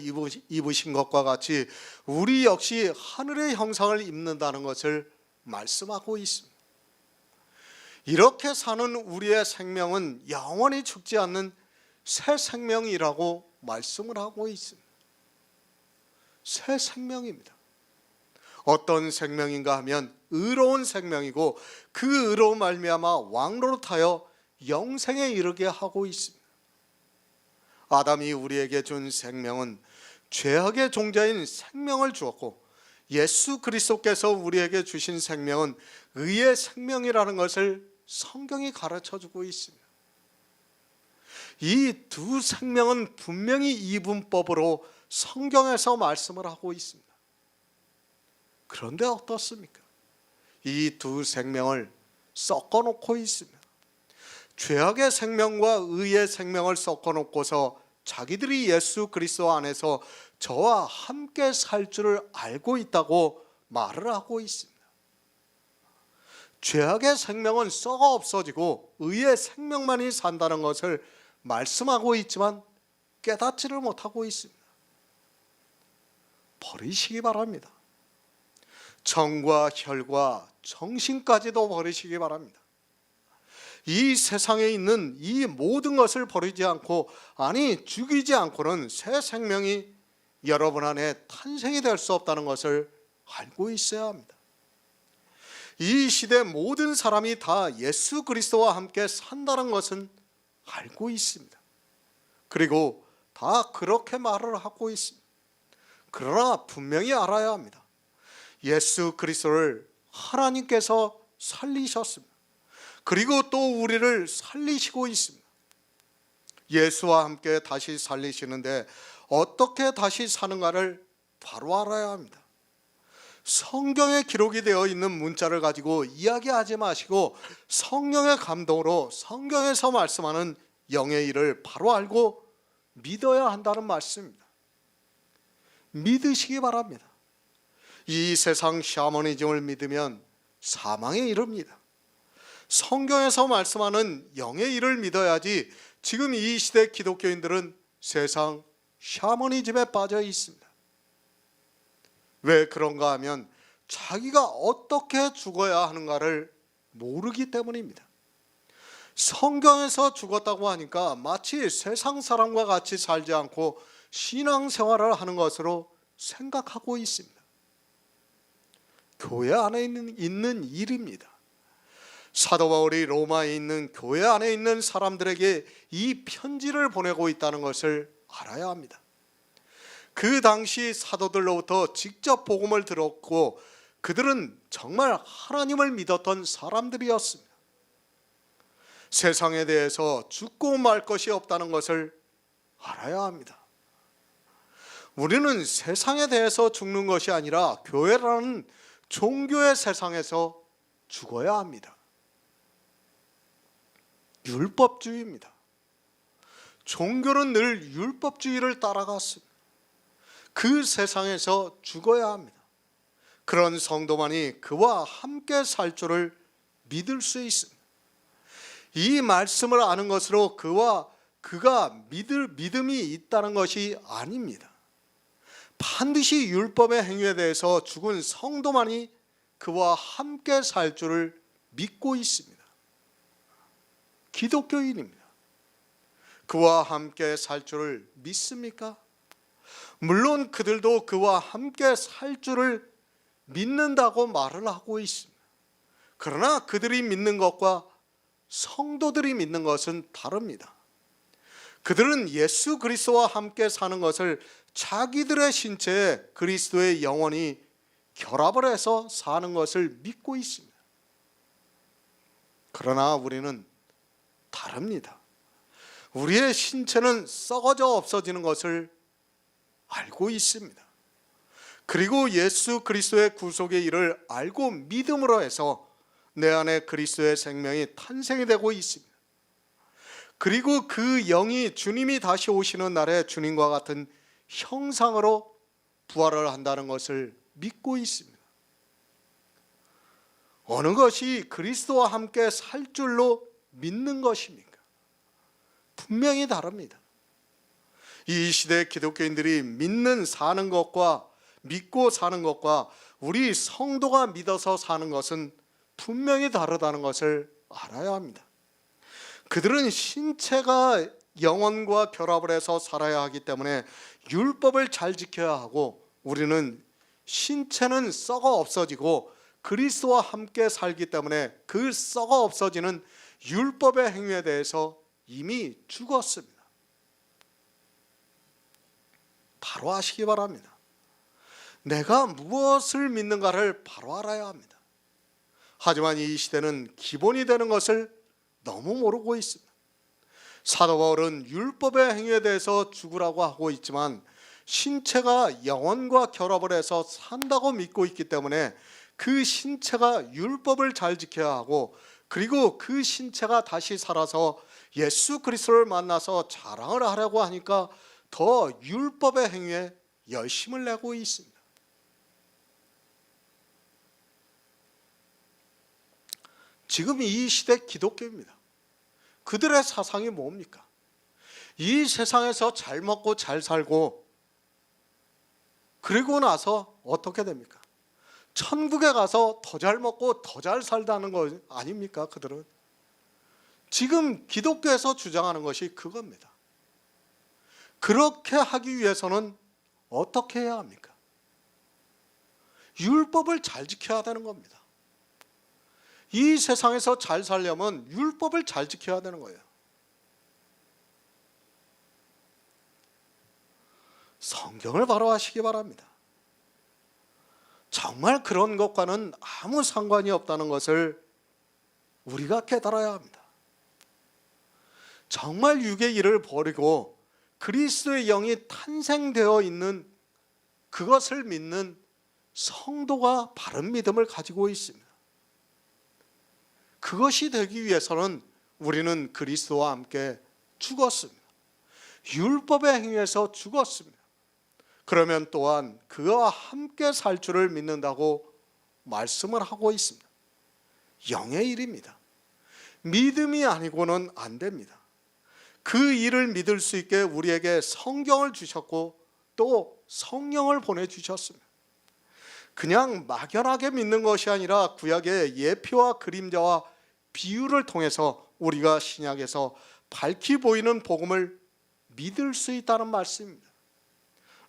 입으신 것과 같이 우리 역시 하늘의 형상을 입는다는 것을 말씀하고 있습니다. 이렇게 사는 우리의 생명은 영원히 죽지 않는 새 생명이라고 말씀을 하고 있습니다. 새 생명입니다. 어떤 생명인가 하면 의로운 생명이고 그 의로운 말미암아 왕노릇하여 영생에 이르게 하고 있습니다. 아담이 우리에게 준 생명은 죄악의 종자인 생명을 주었고 예수 그리스도께서 우리에게 주신 생명은 의의 생명이라는 것을 성경이 가르쳐주고 있습니다. 이 두 생명은 분명히 이분법으로 성경에서 말씀을 하고 있습니다. 그런데 어떻습니까? 이 두 생명을 섞어놓고 있습니다. 죄악의 생명과 의의 생명을 섞어놓고서 자기들이 예수 그리스도 안에서 저와 함께 살 줄을 알고 있다고 말을 하고 있습니다. 죄악의 생명은 썩어 없어지고 의의 생명만이 산다는 것을 말씀하고 있지만 깨닫지를 못하고 있습니다. 버리시기 바랍니다. 정과 혈과 정신까지도 버리시기 바랍니다. 이 세상에 있는 이 모든 것을 버리지 않고, 아니 죽이지 않고는 새 생명이 여러분 안에 탄생이 될 수 없다는 것을 알고 있어야 합니다. 이 시대 모든 사람이 다 예수 그리스도와 함께 산다는 것은 알고 있습니다. 그리고 다 그렇게 말을 하고 있습니다. 그러나 분명히 알아야 합니다. 예수 그리스도를 하나님께서 살리셨습니다. 그리고 또 우리를 살리시고 있습니다. 예수와 함께 다시 살리시는데 어떻게 다시 사는가를 바로 알아야 합니다. 성경에 기록이 되어 있는 문자를 가지고 이야기하지 마시고 성령의 감동으로 성경에서 말씀하는 영의 일을 바로 알고 믿어야 한다는 말씀입니다. 믿으시기 바랍니다. 이 세상 샤머니즘을 믿으면 사망에 이릅니다. 성경에서 말씀하는 영의 일을 믿어야지. 지금 이 시대 기독교인들은 세상 샤머니즘에 빠져 있습니다. 왜 그런가 하면 자기가 어떻게 죽어야 하는가를 모르기 때문입니다. 성경에서 죽었다고 하니까 마치 세상 사람과 같이 살지 않고 신앙생활을 하는 것으로 생각하고 있습니다. 교회 안에 있는 일입니다. 사도 바울이 로마에 있는 교회 안에 있는 사람들에게 이 편지를 보내고 있다는 것을 알아야 합니다. 그 당시 사도들로부터 직접 복음을 들었고 그들은 정말 하나님을 믿었던 사람들이었습니다. 세상에 대해서 죽고 말 것이 없다는 것을 알아야 합니다. 우리는 세상에 대해서 죽는 것이 아니라 교회라는 종교의 세상에서 죽어야 합니다. 율법주의입니다. 종교는 늘 율법주의를 따라갔습니다. 그 세상에서 죽어야 합니다. 그런 성도만이 그와 함께 살 줄을 믿을 수 있습니다. 이 말씀을 아는 것으로 그가 믿음이 있다는 것이 아닙니다. 반드시 율법의 행위에 대해서 죽은 성도만이 그와 함께 살 줄을 믿고 있습니다. 기독교인입니다. 그와 함께 살 줄을 믿습니까? 물론 그들도 그와 함께 살 줄을 믿는다고 말을 하고 있습니다. 그러나 그들이 믿는 것과 성도들이 믿는 것은 다릅니다. 그들은 예수 그리스도와 함께 사는 것을 자기들의 신체에 그리스도의 영혼이 결합을 해서 사는 것을 믿고 있습니다. 그러나 우리는 다릅니다. 우리의 신체는 썩어져 없어지는 것을 알고 있습니다. 그리고 예수 그리스도의 구속의 일을 알고 믿음으로 해서 내 안에 그리스도의 생명이 탄생이 되고 있습니다. 그리고 그 영이 주님이 다시 오시는 날에 주님과 같은 형상으로 부활을 한다는 것을 믿고 있습니다. 어느 것이 그리스도와 함께 살 줄로 믿는 것입니까? 분명히 다릅니다. 이 시대 기독교인들이 믿는 사는 것과 믿고 사는 것과 우리 성도가 믿어서 사는 것은 분명히 다르다는 것을 알아야 합니다. 그들은 신체가 영혼과 결합을 해서 살아야 하기 때문에 율법을 잘 지켜야 하고, 우리는 신체는 썩어 없어지고 그리스도와 함께 살기 때문에 그 썩어 없어지는 율법의 행위에 대해서 이미 죽었습니다. 바로 아시기 바랍니다. 내가 무엇을 믿는가를 바로 알아야 합니다. 하지만 이 시대는 기본이 되는 것을 너무 모르고 있습니다. 사도 바울은 율법의 행위에 대해서 죽으라고 하고 있지만 신체가 영혼과 결합을 해서 산다고 믿고 있기 때문에 그 신체가 율법을 잘 지켜야 하고, 그리고 그 신체가 다시 살아서 예수 그리스도를 만나서 자랑을 하려고 하니까 더 율법의 행위에 열심을 내고 있습니다. 지금 이 시대 기독교입니다. 그들의 사상이 뭡니까? 이 세상에서 잘 먹고 잘 살고 그리고 나서 어떻게 됩니까? 천국에 가서 더 잘 먹고 더 잘 살다는 거 아닙니까? 그들은 지금 기독교에서 주장하는 것이 그겁니다. 그렇게 하기 위해서는 어떻게 해야 합니까? 율법을 잘 지켜야 되는 겁니다. 이 세상에서 잘 살려면 율법을 잘 지켜야 되는 거예요. 성경을 바로 하시기 바랍니다. 정말 그런 것과는 아무 상관이 없다는 것을 우리가 깨달아야 합니다. 정말 육의 일을 버리고 그리스도의 영이 탄생되어 있는 그것을 믿는 성도가 바른 믿음을 가지고 있습니다. 그것이 되기 위해서는 우리는 그리스도와 함께 죽었습니다. 율법의 행위에서 죽었습니다. 그러면 또한 그와 함께 살 줄을 믿는다고 말씀을 하고 있습니다. 영의 일입니다. 믿음이 아니고는 안 됩니다. 그 일을 믿을 수 있게 우리에게 성경을 주셨고 또 성령을 보내주셨습니다. 그냥 막연하게 믿는 것이 아니라 구약의 예표와 그림자와 비유를 통해서 우리가 신약에서 밝히 보이는 복음을 믿을 수 있다는 말씀입니다.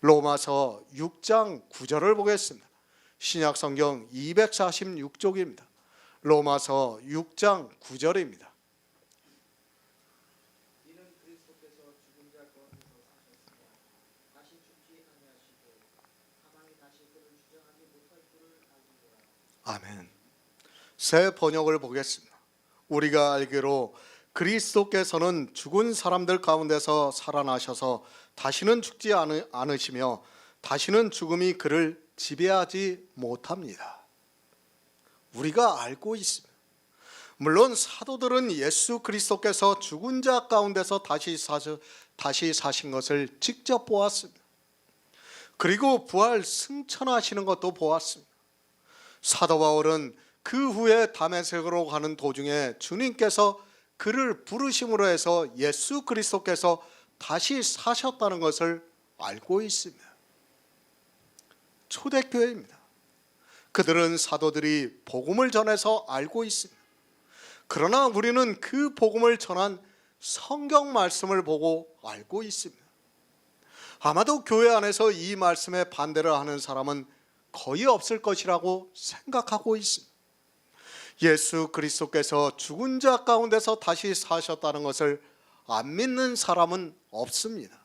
로마서 6장 9절을 보겠습니다. 신약 성경 246쪽입니다. 로마서 6장 9절입니다. 이는 그리스도께서 죽은 자 가운데서 사셨으며 다시 죽지 아니하시고 사망이 다시 그를 주장하지 못할 줄을 알리노라. 아멘. 새 번역을 보겠습니다. 우리가 알기로 그리스도께서는 죽은 사람들 가운데서 살아나셔서 다시는 죽지 않으시며 다시는 죽음이 그를 지배하지 못합니다. 우리가 알고 있습니다. 물론 사도들은 예수 그리스도께서 죽은 자 가운데서 다시 사신 것을 직접 보았습니다. 그리고 부활 승천하시는 것도 보았습니다. 사도 바울은 그 후에 다메섹으로 가는 도중에 주님께서 그를 부르심으로 해서 예수 그리스도께서 다시 사셨다는 것을 알고 있습니다. 초대교회입니다. 그들은 사도들이 복음을 전해서 알고 있습니다. 그러나 우리는 그 복음을 전한 성경 말씀을 보고 알고 있습니다. 아마도 교회 안에서 이 말씀에 반대를 하는 사람은 거의 없을 것이라고 생각하고 있습니다. 예수 그리스도께서 죽은 자 가운데서 다시 사셨다는 것을 안 믿는 사람은 없습니다.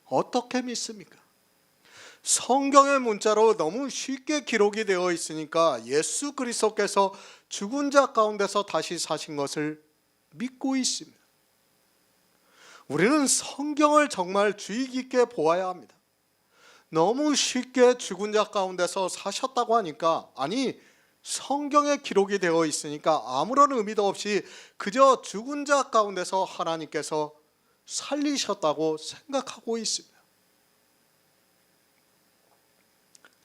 어떻게 믿습니까? 성경의 문자로 너무 쉽게 기록이 되어 있으니까 예수 그리스도께서 죽은 자 가운데서 다시 사신 것을 믿고 있습니다. 우리는 성경을 정말 주의 깊게 보아야 합니다. 너무 쉽게 죽은 자 가운데서 사셨다고 하니까, 아니 성경에 기록이 되어 있으니까 아무런 의미도 없이 그저 죽은 자 가운데서 하나님께서 살리셨다고 생각하고 있습니다.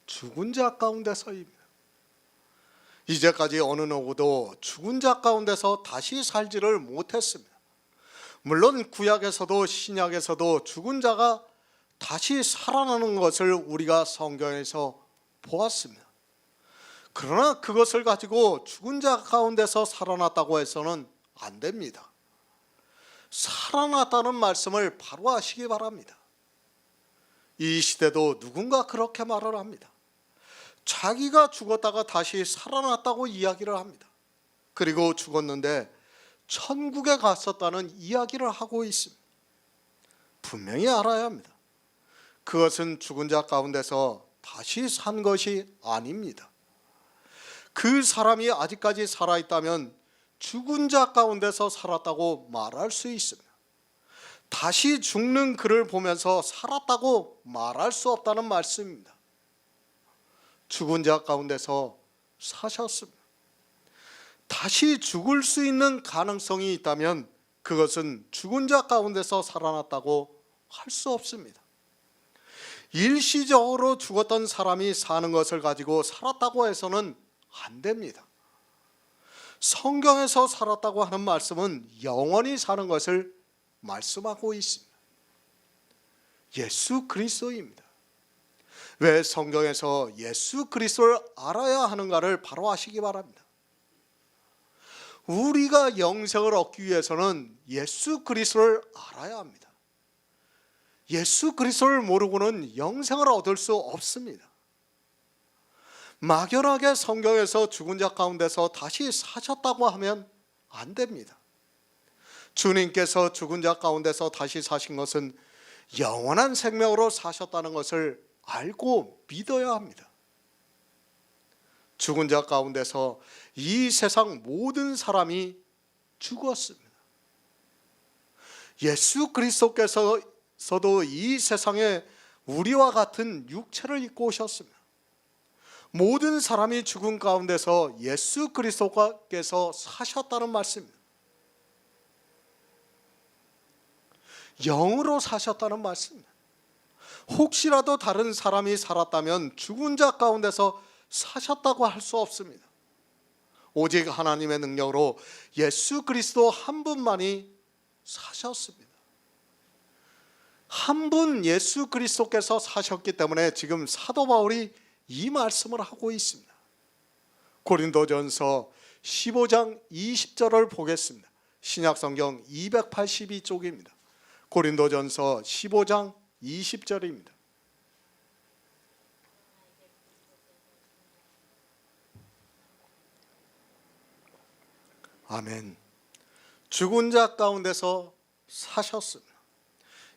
죽은 자 가운데서입니다. 이제까지 어느 누구도 죽은 자 가운데서 다시 살지를 못했습니다. 물론 구약에서도 신약에서도 죽은 자가 다시 살아나는 것을 우리가 성경에서 보았습니다. 그러나 그것을 가지고 죽은 자 가운데서 살아났다고 해서는 안 됩니다. 살아났다는 말씀을 바로 하시기 바랍니다. 이 시대도 누군가 그렇게 말을 합니다. 자기가 죽었다가 다시 살아났다고 이야기를 합니다. 그리고 죽었는데 천국에 갔었다는 이야기를 하고 있습니다. 분명히 알아야 합니다. 그것은 죽은 자 가운데서 다시 산 것이 아닙니다. 그 사람이 아직까지 살아있다면 죽은 자 가운데서 살았다고 말할 수 있습니다. 다시 죽는 그를 보면서 살았다고 말할 수 없다는 말씀입니다. 죽은 자 가운데서 사셨습니다. 다시 죽을 수 있는 가능성이 있다면 그것은 죽은 자 가운데서 살아났다고 할 수 없습니다. 일시적으로 죽었던 사람이 사는 것을 가지고 살았다고 해서는 안 됩니다. 성경에서 살았다고 하는 말씀은 영원히 사는 것을 말씀하고 있습니다. 예수 그리스도입니다. 왜 성경에서 예수 그리스도를 알아야 하는가를 바로 아시기 바랍니다. 우리가 영생을 얻기 위해서는 예수 그리스도를 알아야 합니다. 예수 그리스도를 모르고는 영생을 얻을 수 없습니다. 막연하게 성경에서 죽은 자 가운데서 다시 사셨다고 하면 안 됩니다. 주님께서 죽은 자 가운데서 다시 사신 것은 영원한 생명으로 사셨다는 것을 알고 믿어야 합니다. 죽은 자 가운데서 이 세상 모든 사람이 죽었습니다. 예수 그리스도께서도 이 세상에 우리와 같은 육체를 입고 오셨습니다. 모든 사람이 죽은 가운데서 예수 그리스도께서 사셨다는 말씀입니다. 영으로 사셨다는 말씀입니다. 혹시라도 다른 사람이 살았다면 죽은 자 가운데서 사셨다고 할 수 없습니다. 오직 하나님의 능력으로 예수 그리스도 한 분만이 사셨습니다. 한 분 예수 그리스도께서 사셨기 때문에 지금 사도 바울이 이 말씀을 하고 있습니다. 고린도전서 15장 20절을 보겠습니다. 신약성경 282쪽입니다. 고린도전서 15장 20절입니다. 아멘. 죽은 자 가운데서 사셨습니다.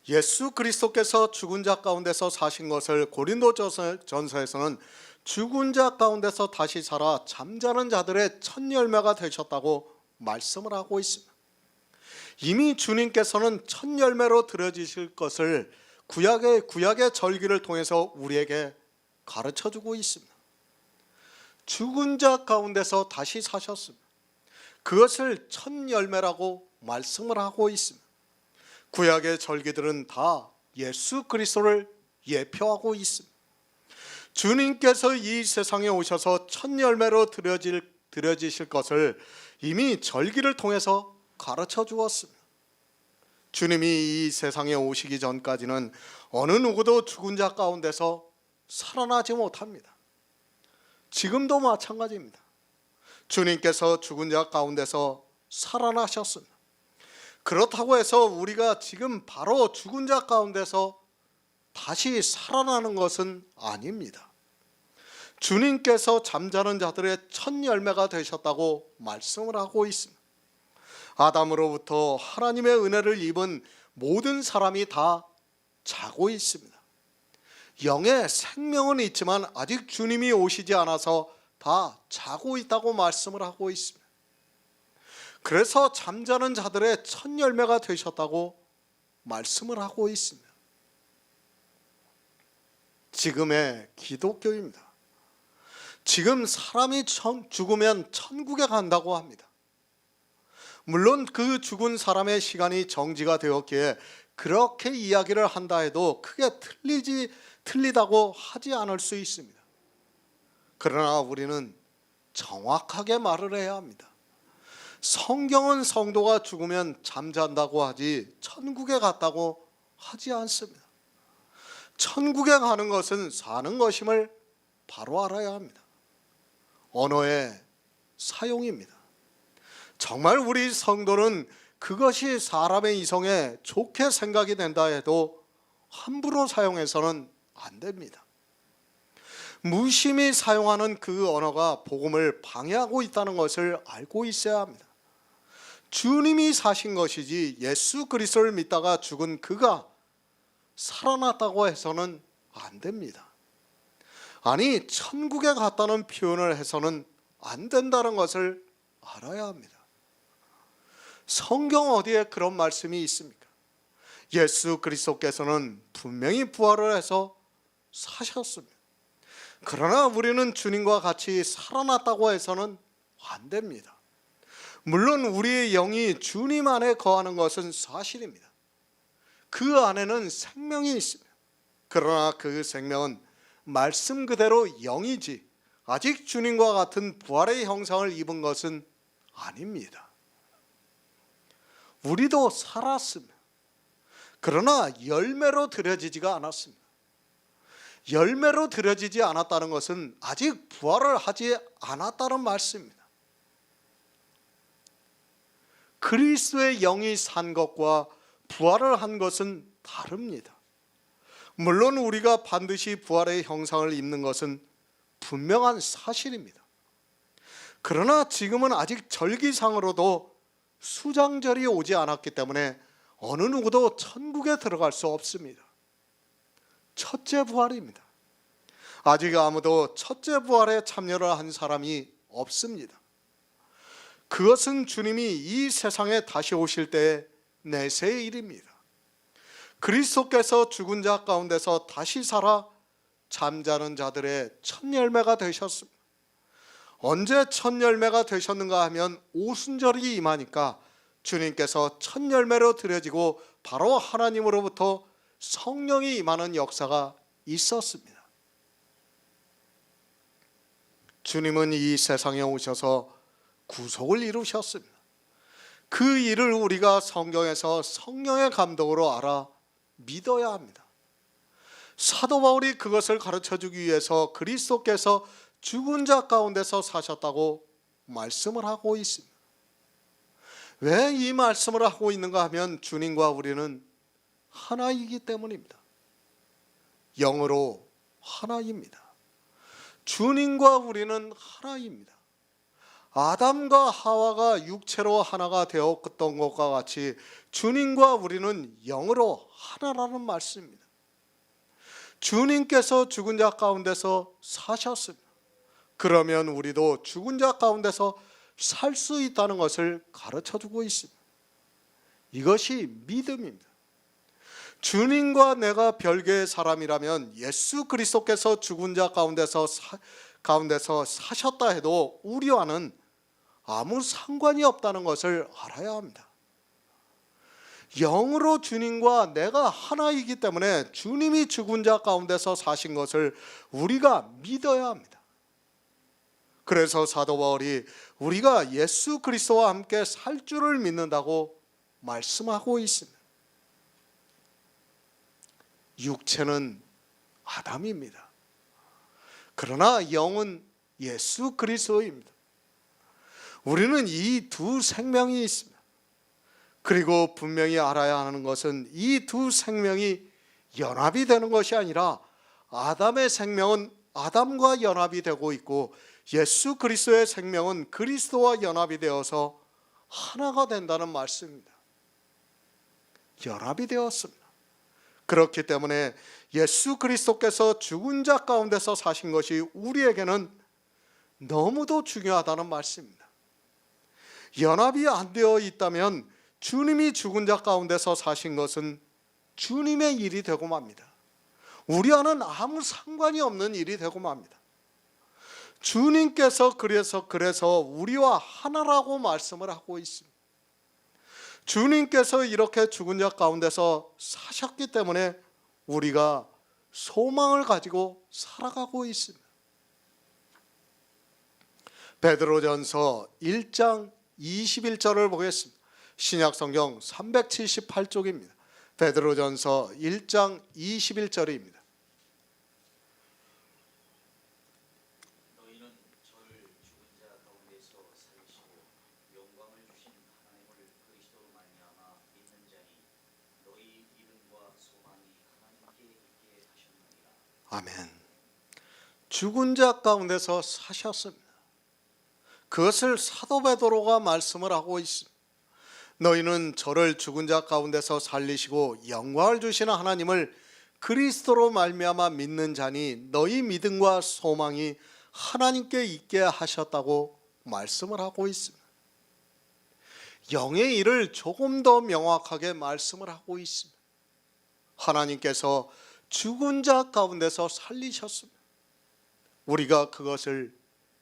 예수 그리스도께서 죽은 자 가운데서 사신 것을 고린도전서에서는 죽은 자 가운데서 다시 살아 잠자는 자들의 첫 열매가 되셨다고 말씀을 하고 있습니다. 이미 주님께서는 첫 열매로 드려지실 것을 구약의 절기를 통해서 우리에게 가르쳐주고 있습니다. 죽은 자 가운데서 다시 사셨습니다. 그것을 첫 열매라고 말씀을 하고 있습니다. 구약의 절기들은 다 예수 그리스도를 예표하고 있습니다. 주님께서 이 세상에 오셔서 첫 열매로 드려지실 것을 이미 절기를 통해서 가르쳐 주었습니다. 주님이 이 세상에 오시기 전까지는 어느 누구도 죽은 자 가운데서 살아나지 못합니다. 지금도 마찬가지입니다. 주님께서 죽은 자 가운데서 살아나셨습니다. 그렇다고 해서 우리가 지금 바로 죽은 자 가운데서 다시 살아나는 것은 아닙니다. 주님께서 잠자는 자들의 첫 열매가 되셨다고 말씀을 하고 있습니다. 아담으로부터 하나님의 은혜를 입은 모든 사람이 다 자고 있습니다. 영의 생명은 있지만 아직 주님이 오시지 않아서 다 자고 있다고 말씀을 하고 있습니다. 그래서 잠자는 자들의 첫 열매가 되셨다고 말씀을 하고 있습니다. 지금의 기독교입니다. 지금 사람이 죽으면 천국에 간다고 합니다. 물론 그 죽은 사람의 시간이 정지가 되었기에 그렇게 이야기를 한다 해도 크게 틀리다고 하지 않을 수 있습니다. 그러나 우리는 정확하게 말을 해야 합니다. 성경은 성도가 죽으면 잠잔다고 하지 천국에 갔다고 하지 않습니다. 천국에 가는 것은 사는 것임을 바로 알아야 합니다. 언어의 사용입니다. 정말 우리 성도는 그것이 사람의 이성에 좋게 생각이 된다 해도 함부로 사용해서는 안 됩니다. 무심히 사용하는 그 언어가 복음을 방해하고 있다는 것을 알고 있어야 합니다. 주님이 사신 것이지 예수 그리스도를 믿다가 죽은 그가 살아났다고 해서는 안 됩니다. 아니, 천국에 갔다는 표현을 해서는 안 된다는 것을 알아야 합니다. 성경 어디에 그런 말씀이 있습니까? 예수 그리스도께서는 분명히 부활을 해서 사셨습니다. 그러나 우리는 주님과 같이 살아났다고 해서는 안 됩니다. 물론 우리의 영이 주님 안에 거하는 것은 사실입니다. 그 안에는 생명이 있습니다. 그러나 그 생명은 말씀 그대로 영이지 아직 주님과 같은 부활의 형상을 입은 것은 아닙니다. 우리도 살았습니다. 그러나 열매로 드려지지가 않았습니다. 열매로 드려지지 않았다는 것은 아직 부활을 하지 않았다는 말씀입니다. 그리스도의 영이 산 것과 부활을 한 것은 다릅니다. 물론 우리가 반드시 부활의 형상을 입는 것은 분명한 사실입니다. 그러나 지금은 아직 절기상으로도 수장절이 오지 않았기 때문에 어느 누구도 천국에 들어갈 수 없습니다. 첫째 부활입니다. 아직 아무도 첫째 부활에 참여를 한 사람이 없습니다. 그것은 주님이 이 세상에 다시 오실 때의 내세의 일입니다. 그리스도께서 죽은 자 가운데서 다시 살아 잠자는 자들의 첫 열매가 되셨습니다. 언제 첫 열매가 되셨는가 하면 오순절이 임하니까 주님께서 첫 열매로 드려지고 바로 하나님으로부터 성령이 임하는 역사가 있었습니다. 주님은 이 세상에 오셔서 구속을 이루셨습니다. 그 일을 우리가 성경에서 성령의 감동으로 알아 믿어야 합니다. 사도 바울이 그것을 가르쳐주기 위해서 그리스도께서 죽은 자 가운데서 사셨다고 말씀을 하고 있습니다. 왜 이 말씀을 하고 있는가 하면 주님과 우리는 하나이기 때문입니다. 영으로 하나입니다. 주님과 우리는 하나입니다. 아담과 하와가 육체로 하나가 되었던 것과 같이 주님과 우리는 영으로 하나라는 말씀입니다. 주님께서 죽은 자 가운데서 사셨습니다. 그러면 우리도 죽은 자 가운데서 살 수 있다는 것을 가르쳐주고 있습니다. 이것이 믿음입니다. 주님과 내가 별개의 사람이라면 예수 그리스도께서 죽은 자 가운데서 사셨다 해도 우리와는 아무 상관이 없다는 것을 알아야 합니다. 영으로 주님과 내가 하나이기 때문에 주님이 죽은 자 가운데서 사신 것을 우리가 믿어야 합니다. 그래서 사도 바울이 우리가 예수 그리스도와 함께 살 줄을 믿는다고 말씀하고 있습니다. 육체는 아담입니다. 그러나 영은 예수 그리스도입니다. 우리는 이 두 생명이 있습니다. 그리고 분명히 알아야 하는 것은 이 두 생명이 연합이 되는 것이 아니라 아담의 생명은 아담과 연합이 되고 있고 예수 그리스도의 생명은 그리스도와 연합이 되어서 하나가 된다는 말씀입니다. 연합이 되었습니다. 그렇기 때문에 예수 그리스도께서 죽은 자 가운데서 사신 것이 우리에게는 너무도 중요하다는 말씀입니다. 연합이 안 되어 있다면 주님이 죽은 자 가운데서 사신 것은 주님의 일이 되고 맙니다. 우리와는 아무 상관이 없는 일이 되고 맙니다. 주님께서 그래서 우리와 하나라고 말씀을 하고 있습니다. 주님께서 이렇게 죽은 자 가운데서 사셨기 때문에 우리가 소망을 가지고 살아가고 있습니다. 베드로전서 1장 21절을 보겠습니다. 신약성경 378쪽입니다. 베드로전서 1장 21절입니다. 너희는 저를 죽은 자 가운데서 살리시고 영광을 주신 하나님을 그리스도로 말미암아 믿는 자니 너희 믿음과 소망이 하나님께 있게 하셨느니라. 아멘. 죽은 자 가운데서 사셨습니다. 그것을 사도 베드로가 말씀을 하고 있습니다. 너희는 저를 죽은 자 가운데서 살리시고 영광을 주시는 하나님을 그리스도로 말미암아 믿는 자니 너희 믿음과 소망이 하나님께 있게 하셨다고 말씀을 하고 있습니다. 영의 일을 조금 더 명확하게 말씀을 하고 있습니다. 하나님께서 죽은 자 가운데서 살리셨습니다. 우리가 그것을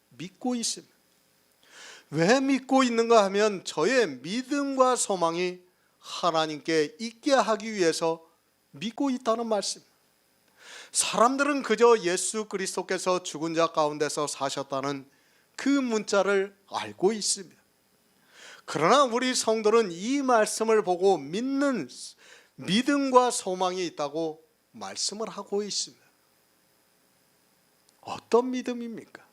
믿고 있습니다. 왜 믿고 있는가 하면 저의 믿음과 소망이 하나님께 있게 하기 위해서 믿고 있다는 말씀입니다. 사람들은 그저 예수 그리스도께서 죽은 자 가운데서 사셨다는 그 문자를 알고 있습니다. 그러나 우리 성도는 이 말씀을 보고 믿는 믿음과 소망이 있다고 말씀을 하고 있습니다. 어떤 믿음입니까?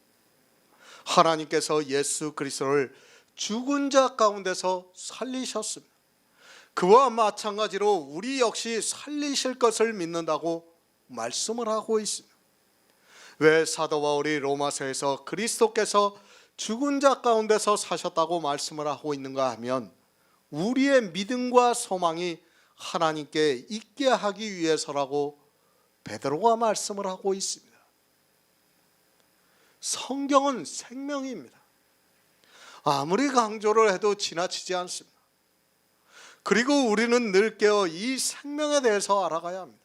하나님께서 예수 그리스도를 죽은 자 가운데서 살리셨습니다. 그와 마찬가지로 우리 역시 살리실 것을 믿는다고 말씀을 하고 있습니다. 왜 사도 바울이 로마서에서 그리스도께서 죽은 자 가운데서 사셨다고 말씀을 하고 있는가 하면 우리의 믿음과 소망이 하나님께 있게 하기 위해서라고 베드로가 말씀을 하고 있습니다. 성경은 생명입니다. 아무리 강조를 해도 지나치지 않습니다. 그리고 우리는 늘 깨어 이 생명에 대해서 알아가야 합니다.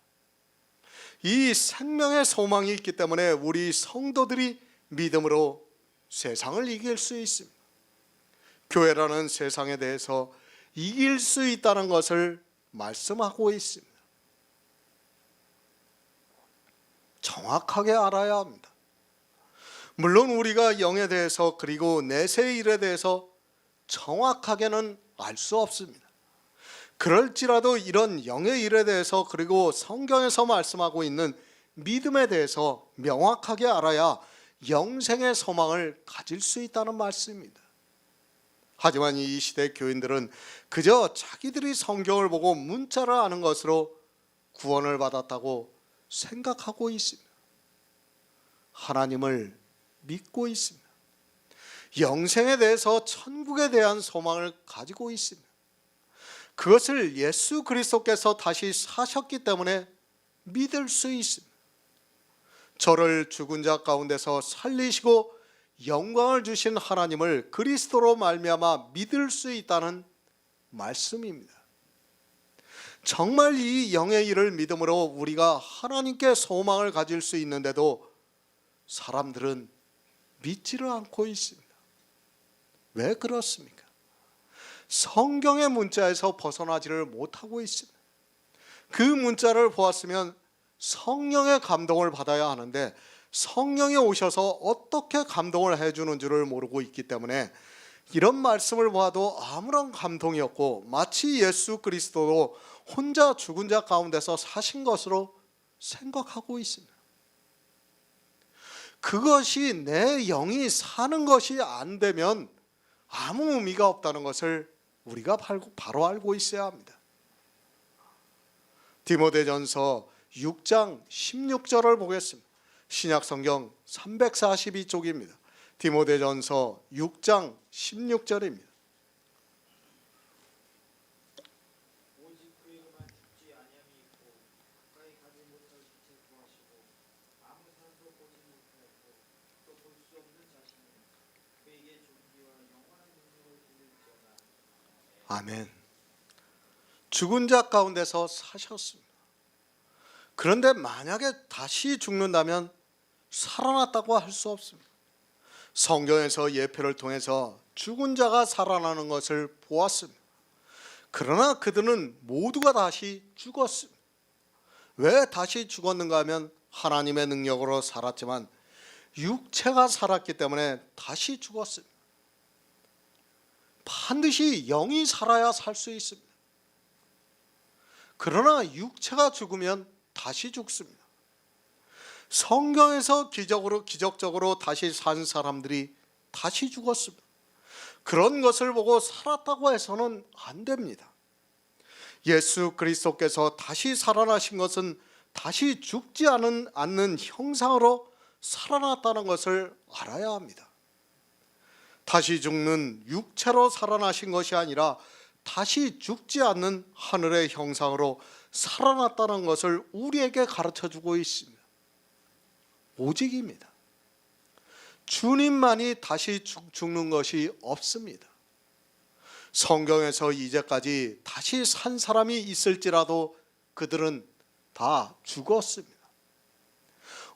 이 생명의 소망이 있기 때문에 우리 성도들이 믿음으로 세상을 이길 수 있습니다. 교회라는 세상에 대해서 이길 수 있다는 것을 말씀하고 있습니다. 정확하게 알아야 합니다. 물론 우리가 영에 대해서 그리고 내세의 일에 대해서 정확하게는 알 수 없습니다. 그럴지라도 이런 영의 일에 대해서 그리고 성경에서 말씀하고 있는 믿음에 대해서 명확하게 알아야 영생의 소망을 가질 수 있다는 말씀입니다. 하지만 이 시대 교인들은 그저 자기들이 성경을 보고 문자를 아는 것으로 구원을 받았다고 생각하고 있습니다. 하나님을 믿고 있습니다. 영생에 대해서 천국에 대한 소망을 가지고 있습니다. 그것을 예수 그리스도께서 다시 사셨기 때문에 믿을 수 있습니다. 저를 죽은 자 가운데서 살리시고 영광을 주신 하나님을 그리스도로 말미암아 믿을 수 있다는 말씀입니다. 정말 이 영의 일을 믿음으로 우리가 하나님께 소망을 가질 수 있는데도 사람들은 믿지를 않고 있습니다. 왜 그렇습니까? 성경의 문자에서 벗어나지를 못하고 있습니다. 그 문자를 보았으면 성령의 감동을 받아야 하는데 성령이 오셔서 어떻게 감동을 해주는 줄을 모르고 있기 때문에 이런 말씀을 보아도 아무런 감동이 없고 마치 예수 그리스도도 혼자 죽은 자 가운데서 사신 것으로 생각하고 있습니다. 그것이 내 영이 사는 것이 안 되면 아무 의미가 없다는 것을 우리가 바로 알고 있어야 합니다. 디모데전서 6장 16절을 보겠습니다. 신약성경 342쪽입니다. 디모데전서 6장 16절입니다. 오직 그에게만 죽지 아니함이 있고 가까이 가지 못할 빛을 구하시고 아무 사람도 보지 못하였고 또 볼 수 없는 자신이 그에게 존귀와 영원한 능력을 드릴지어다. 아멘. 죽은 자 가운데서 사셨습니다. 그런데 만약에 다시 죽는다면 살아났다고 할 수 없습니다. 성경에서 예표를 통해서 죽은 자가 살아나는 것을 보았습니다. 그러나 그들은 모두가 다시 죽었습니다. 왜 다시 죽었는가 하면 하나님의 능력으로 살았지만 육체가 살았기 때문에 다시 죽었습니다. 반드시 영이 살아야 살 수 있습니다. 그러나 육체가 죽으면 다시 죽습니다. 성경에서 기적적으로 다시 산 사람들이 다시 죽었습니다. 그런 것을 보고 살았다고 해서는 안 됩니다. 예수 그리스도께서 다시 살아나신 것은 다시 죽지 않는 형상으로 살아났다는 것을 알아야 합니다. 다시 죽는 육체로 살아나신 것이 아니라 다시 죽지 않는 하늘의 형상으로 살아났다는 것을 우리에게 가르쳐주고 있습니다. 오직입니다. 주님만이 다시 죽는 것이 없습니다. 성경에서 이제까지 다시 산 사람이 있을지라도 그들은 다 죽었습니다.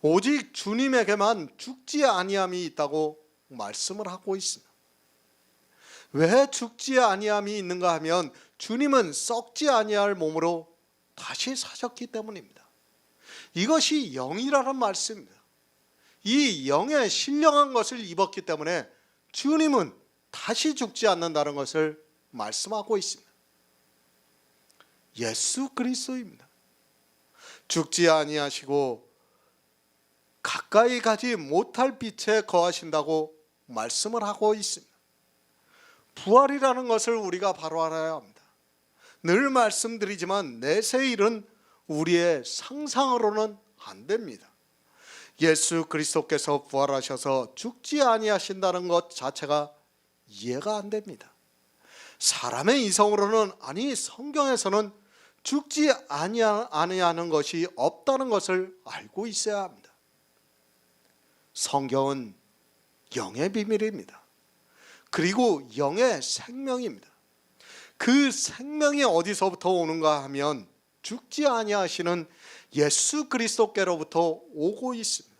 오직 주님에게만 죽지 아니함이 있다고 말씀을 하고 있습니다. 왜 죽지 아니함이 있는가 하면 주님은 썩지 아니할 몸으로 다시 사셨기 때문입니다. 이것이 영이라는 말씀입니다. 이 영의 신령한 것을 입었기 때문에 주님은 다시 죽지 않는다는 것을 말씀하고 있습니다. 예수 그리스도입니다. 죽지 아니하시고 가까이 가지 못할 빛에 거하신다고 말씀을 하고 있습니다. 부활이라는 것을 우리가 바로 알아야 합니다. 늘 말씀드리지만 내세 일은 우리의 상상으로는 안 됩니다. 예수 그리스도께서 부활하셔서 죽지 아니하신다는 것 자체가 이해가 안 됩니다. 사람의 이성으로는, 아니 성경에서는 죽지 아니하는 것이 없다는 것을 알고 있어야 합니다. 성경은 영의 비밀입니다. 그리고 영의 생명입니다. 그 생명이 어디서부터 오는가 하면 죽지 아니하시는 예수 그리스도께로부터 오고 있습니다.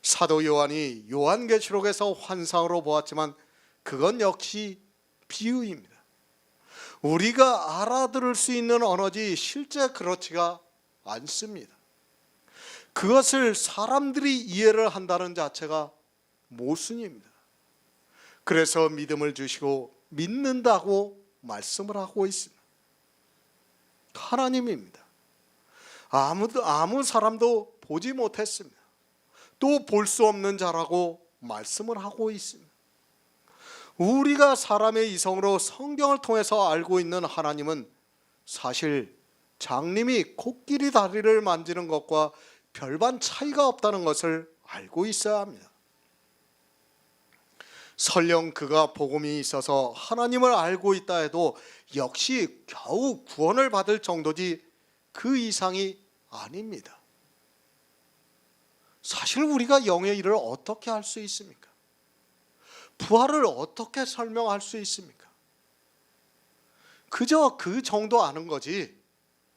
사도 요한이 요한계시록에서 환상으로 보았지만 그건 역시 비유입니다. 우리가 알아들을 수 있는 언어지 실제 그렇지가 않습니다. 그것을 사람들이 이해를 한다는 자체가 모순입니다. 그래서 믿음을 주시고 믿는다고 말씀을 하고 있습니다. 하나님입니다. 아무 사람도 보지 못했습니다. 또 볼 수 없는 자라고 말씀을 하고 있습니다. 우리가 사람의 이성으로 성경을 통해서 알고 있는 하나님은 사실 장님이 코끼리 다리를 만지는 것과 별반 차이가 없다는 것을 알고 있어야 합니다. 설령 그가 복음이 있어서 하나님을 알고 있다 해도 역시 겨우 구원을 받을 정도지 그 이상이 아닙니다. 사실 우리가 영의 일을 어떻게 할 수 있습니까? 부활을 어떻게 설명할 수 있습니까? 그저 그 정도 아는 거지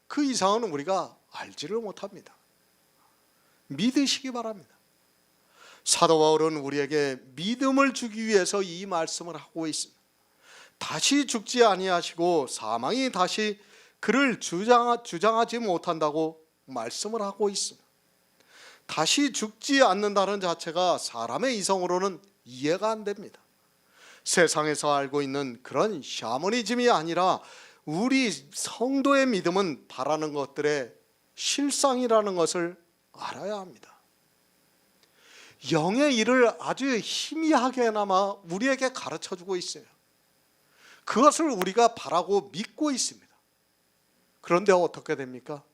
그 이상은 우리가 알지를 못합니다. 믿으시기 바랍니다. 사도 바울은 우리에게 믿음을 주기 위해서 이 말씀을 하고 있습니다. 다시 죽지 아니하시고 사망이 다시 그를 주장하지 못한다고 말씀을 하고 있습니다. 다시 죽지 않는다는 자체가 사람의 이성으로는 이해가 안 됩니다. 세상에서 알고 있는 그런 샤머니즘이 아니라 우리 성도의 믿음은 바라는 것들의 실상이라는 것을 알아야 합니다. 영의 일을 아주 희미하게나마 우리에게 가르쳐주고 있어요. 그것을 우리가 바라고 믿고 있습니다. 그런데 어떻게 됩니까?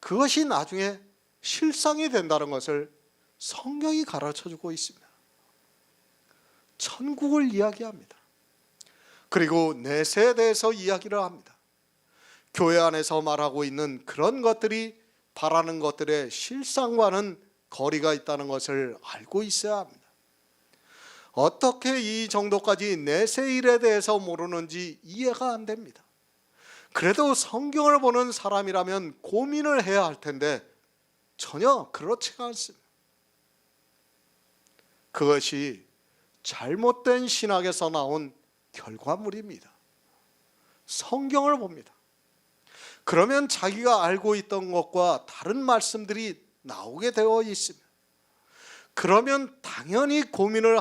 그것이 나중에 실상이 된다는 것을 성경이 가르쳐주고 있습니다. 천국을 이야기합니다. 그리고 내세에 대해서 이야기를 합니다. 교회 안에서 말하고 있는 그런 것들이 바라는 것들의 실상과는 거리가 있다는 것을 알고 있어야 합니다. 어떻게 이 정도까지 내세 일에 대해서 모르는지 이해가 안 됩니다. 그래도 성경을 보는 사람이라면 고민을 해야 할 텐데 전혀 그렇지가 않습니다. 그것이 잘못된 신학에서 나온 결과물입니다. 성경을 봅니다. 그러면 자기가 알고 있던 것과 다른 말씀들이 나오게 되어 있습니다. 그러면 당연히 고민을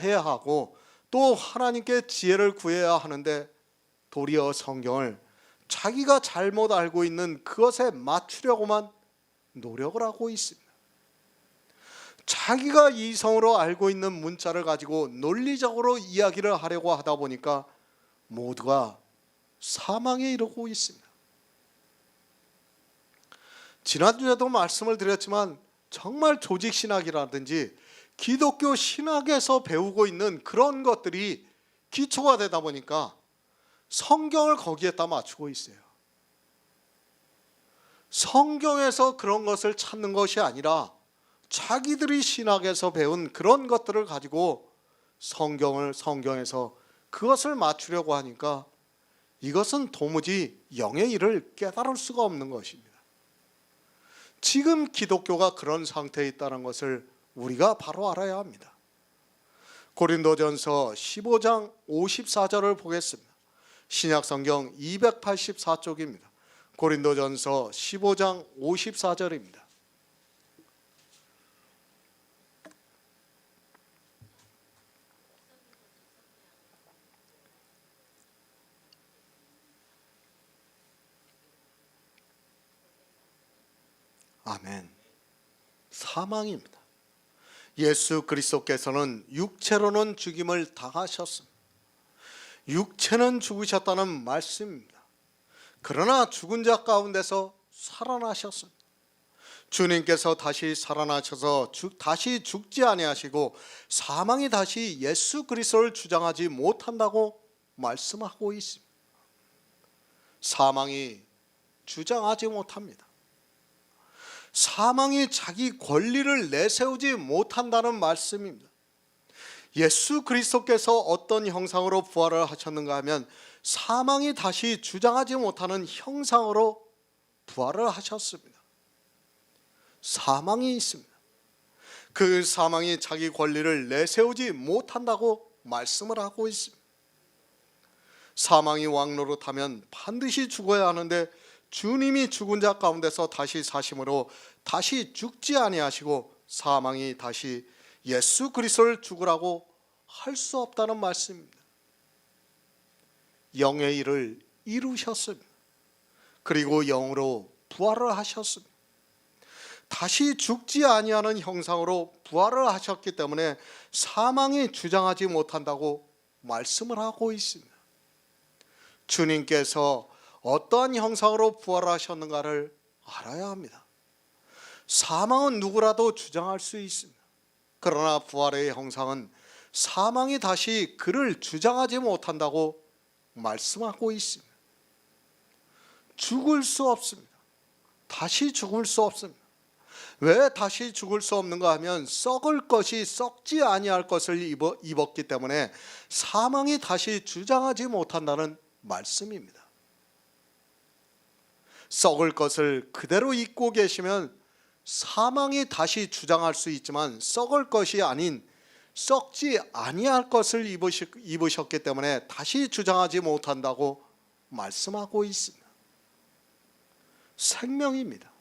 해야 하고 또 하나님께 지혜를 구해야 하는데 도리어 성경을 자기가 잘못 알고 있는 그것에 맞추려고만 노력을 하고 있습니다. 자기가 이성으로 알고 있는 문자를 가지고 논리적으로 이야기를 하려고 하다 보니까 모두가 사망에 이르고 있습니다. 지난주에도 말씀을 드렸지만 정말 조직신학이라든지 기독교 신학에서 배우고 있는 그런 것들이 기초가 되다 보니까 성경을 거기에다 맞추고 있어요. 성경에서 그런 것을 찾는 것이 아니라 자기들이 신학에서 배운 그런 것들을 가지고 성경에서 그것을 맞추려고 하니까 이것은 도무지 영의 일을 깨달을 수가 없는 것입니다. 지금 기독교가 그런 상태에 있다는 것을 우리가 바로 알아야 합니다. 고린도전서 15장 54절을 보겠습니다. 신약성경 284쪽입니다. 고린도전서 15장 54절입니다. 아멘. 사망입니다. 예수 그리스도께서는 육체로는 죽임을 당하셨습니다. 육체는 죽으셨다는 말씀입니다. 그러나 죽은 자 가운데서 살아나셨습니다. 주님께서 다시 살아나셔서 다시 죽지 아니하시고 사망이 다시 예수 그리스도를 주장하지 못한다고 말씀하고 있습니다. 사망이 주장하지 못합니다. 사망이 자기 권리를 내세우지 못한다는 말씀입니다. 예수 그리스도께서 어떤 형상으로 부활을 하셨는가 하면 사망이 다시 주장하지 못하는 형상으로 부활을 하셨습니다. 사망이 있습니다. 그 사망이 자기 권리를 내세우지 못한다고 말씀을 하고 있습니다. 사망이 왕노릇하면 반드시 죽어야 하는데 주님이 죽은 자 가운데서 다시 사심으로 다시 죽지 아니하시고 사망이 다시 예수 그리스도를 죽으라고 할 수 없다는 말씀입니다. 영의 일을 이루셨습니다. 그리고 영으로 부활을 하셨습니다. 다시 죽지 아니하는 형상으로 부활을 하셨기 때문에 사망이 주장하지 못한다고 말씀을 하고 있습니다. 주님께서 어떠한 형상으로 부활하셨는가를 알아야 합니다. 사망은 누구라도 주장할 수 있습니다. 그러나 부활의 형상은 사망이 다시 그를 주장하지 못한다고 말씀하고 있습니다. 죽을 수 없습니다. 다시 죽을 수 없습니다. 왜 다시 죽을 수 없는가 하면 썩을 것이 썩지 아니할 것을 입었기 때문에 사망이 다시 주장하지 못한다는 말씀입니다. 썩을 것을 그대로 입고 계시면 사망이 다시 주장할 수 있지만 썩을 것이 아닌 썩지 아니할 것을 입으셨기 때문에 다시 주장하지 못한다고 말씀하고 있습니다. 생명입니다.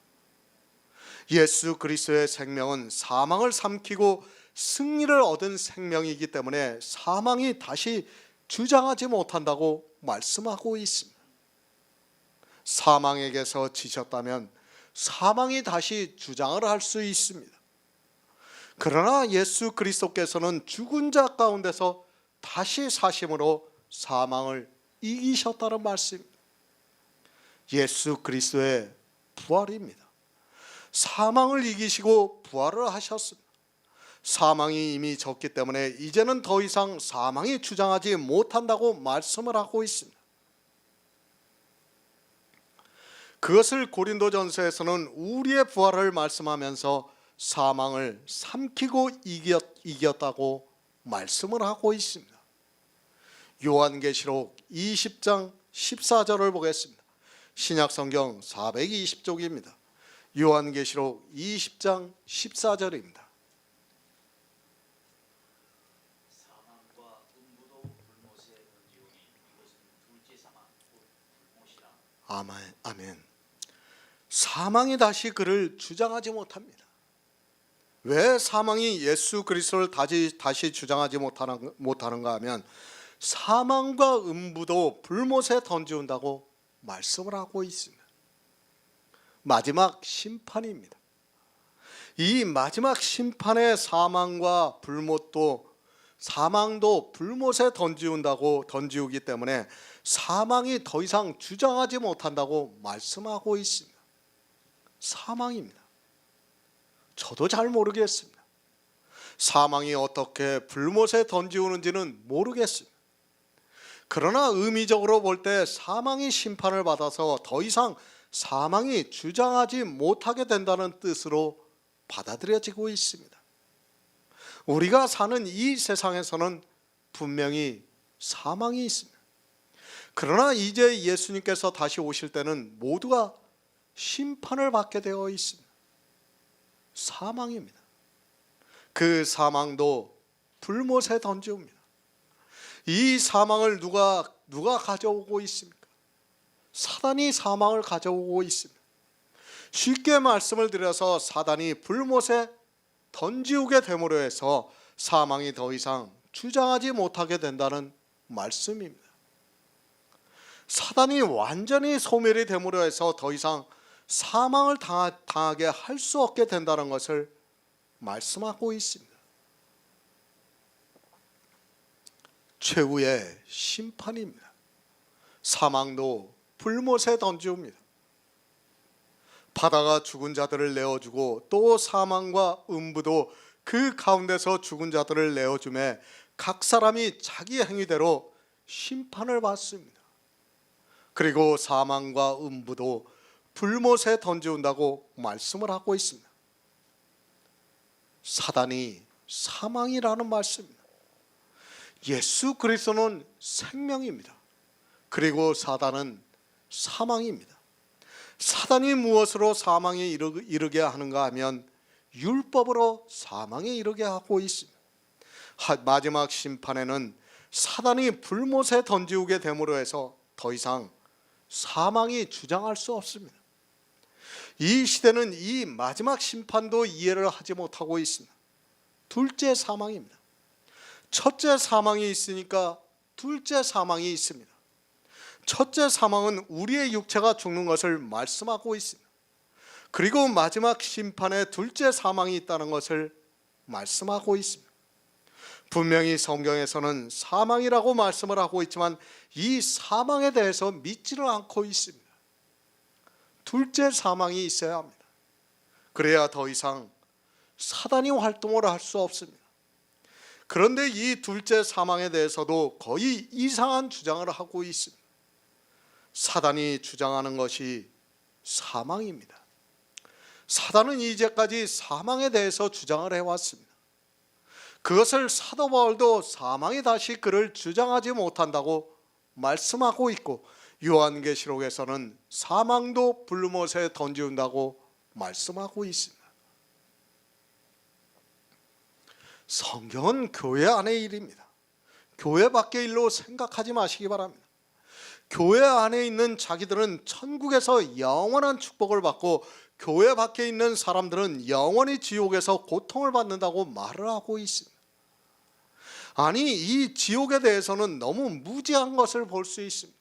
예수 그리스도의 생명은 사망을 삼키고 승리를 얻은 생명이기 때문에 사망이 다시 주장하지 못한다고 말씀하고 있습니다. 사망에게서 지셨다면 사망이 다시 주장을 할 수 있습니다. 그러나 예수 그리스도께서는 죽은 자 가운데서 다시 사심으로 사망을 이기셨다는 말씀입니다. 예수 그리스도의 부활입니다. 사망을 이기시고 부활을 하셨습니다. 사망이 이미 졌기 때문에 이제는 더 이상 사망이 주장하지 못한다고 말씀을 하고 있습니다. 그것을 고린도전서에서는 우리의 부활을 말씀하면서 사망을 삼키고 이겼다고 말씀을 하고 있습니다. 요한계시록 20장 14절을 보겠습니다. 신약성경 420쪽입니다. 요한계시록 20장 14절입니다. 사망과 음부도 불못에 던지오니 이것은 둘째 사망 곧 불못이라. 아멘. 사망이 다시 그를 주장하지 못합니다. 왜 사망이 예수 그리스도를 다시 주장하지 못하는가 하면 사망과 음부도 불못에 던지온다고 말씀을 하고 있습니다. 마지막 심판입니다. 이 마지막 심판의 사망과 사망도 불못에 던지우기 때문에 사망이 더 이상 주장하지 못한다고 말씀하고 있습니다. 사망입니다. 저도 잘 모르겠습니다. 사망이 어떻게 불못에 던지우는지는 모르겠습니다. 그러나 의미적으로 볼 때 사망이 심판을 받아서 더 이상 사망이 주장하지 못하게 된다는 뜻으로 받아들여지고 있습니다. 우리가 사는 이 세상에서는 분명히 사망이 있습니다. 그러나 이제 예수님께서 다시 오실 때는 모두가 심판을 받게 되어 있습니다. 사망입니다. 그 사망도 불못에 던지옵니다. 이 사망을 누가 가져오고 있습니까? 사단이 사망을 가져오고 있습니다. 쉽게 말씀을 드려서 사단이 불못에 던지우게 됨으로 해서 사망이 더 이상 주장하지 못하게 된다는 말씀입니다. 사단이 완전히 소멸이 됨으로 해서 더 이상 사망을 당하게 할 수 없게 된다는 것을 말씀하고 있습니다. 최후의 심판입니다. 사망도 불못에 던지옵니다. 바다가 죽은 자들을 내어주고 또 사망과 음부도 그 가운데서 죽은 자들을 내어주매 각 사람이 자기 행위대로 심판을 받습니다. 그리고 사망과 음부도 불못에 던지온다고 말씀을 하고 있습니다. 사단이 사망이라는 말씀입니다. 예수 그리스도는 생명입니다. 그리고 사단은 사망입니다. 사단이 무엇으로 사망에 이르게 하는가 하면 율법으로 사망에 이르게 하고 있습니다. 마지막 심판에는 사단이 불못에 던지우게 됨으로 해서 더 이상 사망이 주장할 수 없습니다. 이 시대는 이 마지막 심판도 이해를 하지 못하고 있습니다. 둘째 사망입니다. 첫째 사망이 있으니까 둘째 사망이 있습니다. 첫째 사망은 우리의 육체가 죽는 것을 말씀하고 있습니다. 그리고 마지막 심판에 둘째 사망이 있다는 것을 말씀하고 있습니다. 분명히 성경에서는 사망이라고 말씀을 하고 있지만 이 사망에 대해서 믿지를 않고 있습니다. 둘째 사망이 있어야 합니다. 그래야 더 이상 사단이 활동을 할 수 없습니다. 그런데 이 둘째 사망에 대해서도 거의 이상한 주장을 하고 있습니다. 사단이 주장하는 것이 사망입니다. 사단은 이제까지 사망에 대해서 주장을 해왔습니다. 그것을 사도 바울도 사망이 다시 그를 주장하지 못한다고 말씀하고 있고 요한계시록에서는 사망도 불못에 던지운다고 말씀하고 있습니다. 성경은 교회 안의 일입니다. 교회 밖의 일로 생각하지 마시기 바랍니다. 교회 안에 있는 자기들은 천국에서 영원한 축복을 받고 교회 밖에 있는 사람들은 영원히 지옥에서 고통을 받는다고 말을 하고 있습니다. 아니, 이 지옥에 대해서는 너무 무지한 것을 볼 수 있습니다.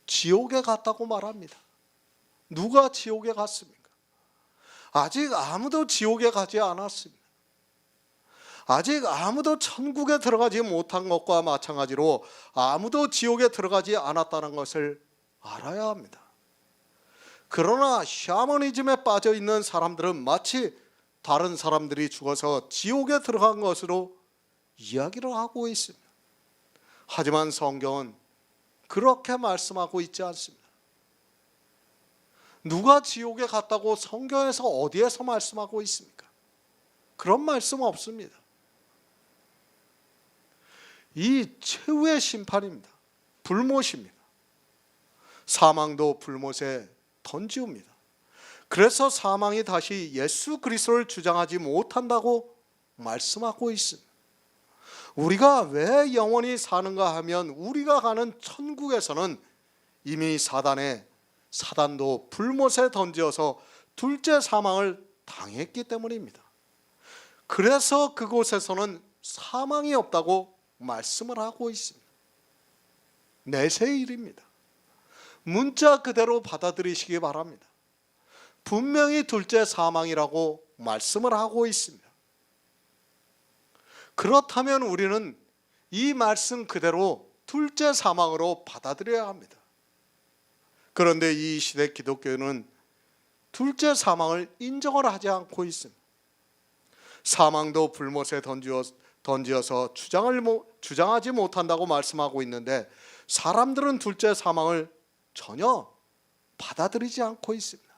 지옥에 갔다고 말합니다. 누가 지옥에 갔습니까? 아직 아무도 지옥에 가지 않았습니다. 아직 아무도 천국에 들어가지 못한 것과 마찬가지로 아무도 지옥에 들어가지 않았다는 것을 알아야 합니다. 그러나 샤머니즘에 빠져 있는 사람들은 마치 다른 사람들이 죽어서 지옥에 들어간 것으로 이야기를 하고 있습니다. 하지만 성경은 그렇게 말씀하고 있지 않습니다. 누가 지옥에 갔다고 성경에서 어디에서 말씀하고 있습니까? 그런 말씀 없습니다. 이 최후의 심판입니다. 불못입니다. 사망도 불못에 던지옵니다. 그래서 사망이 다시 예수 그리스도를 주장하지 못한다고 말씀하고 있습니다. 우리가 왜 영원히 사는가 하면 우리가 가는 천국에서는 이미 사단도 불못에 던져서 둘째 사망을 당했기 때문입니다. 그래서 그곳에서는 사망이 없다고 말씀을 하고 있습니다. 내세의 일입니다. 문자 그대로 받아들이시기 바랍니다. 분명히 둘째 사망이라고 말씀을 하고 있습니다. 그렇다면 우리는 이 말씀 그대로 둘째 사망으로 받아들여야 합니다. 그런데 이 시대 기독교는 둘째 사망을 인정을 하지 않고 있습니다. 사망도 불못에 던지어서 주장하지 못한다고 말씀하고 있는데 사람들은 둘째 사망을 전혀 받아들이지 않고 있습니다.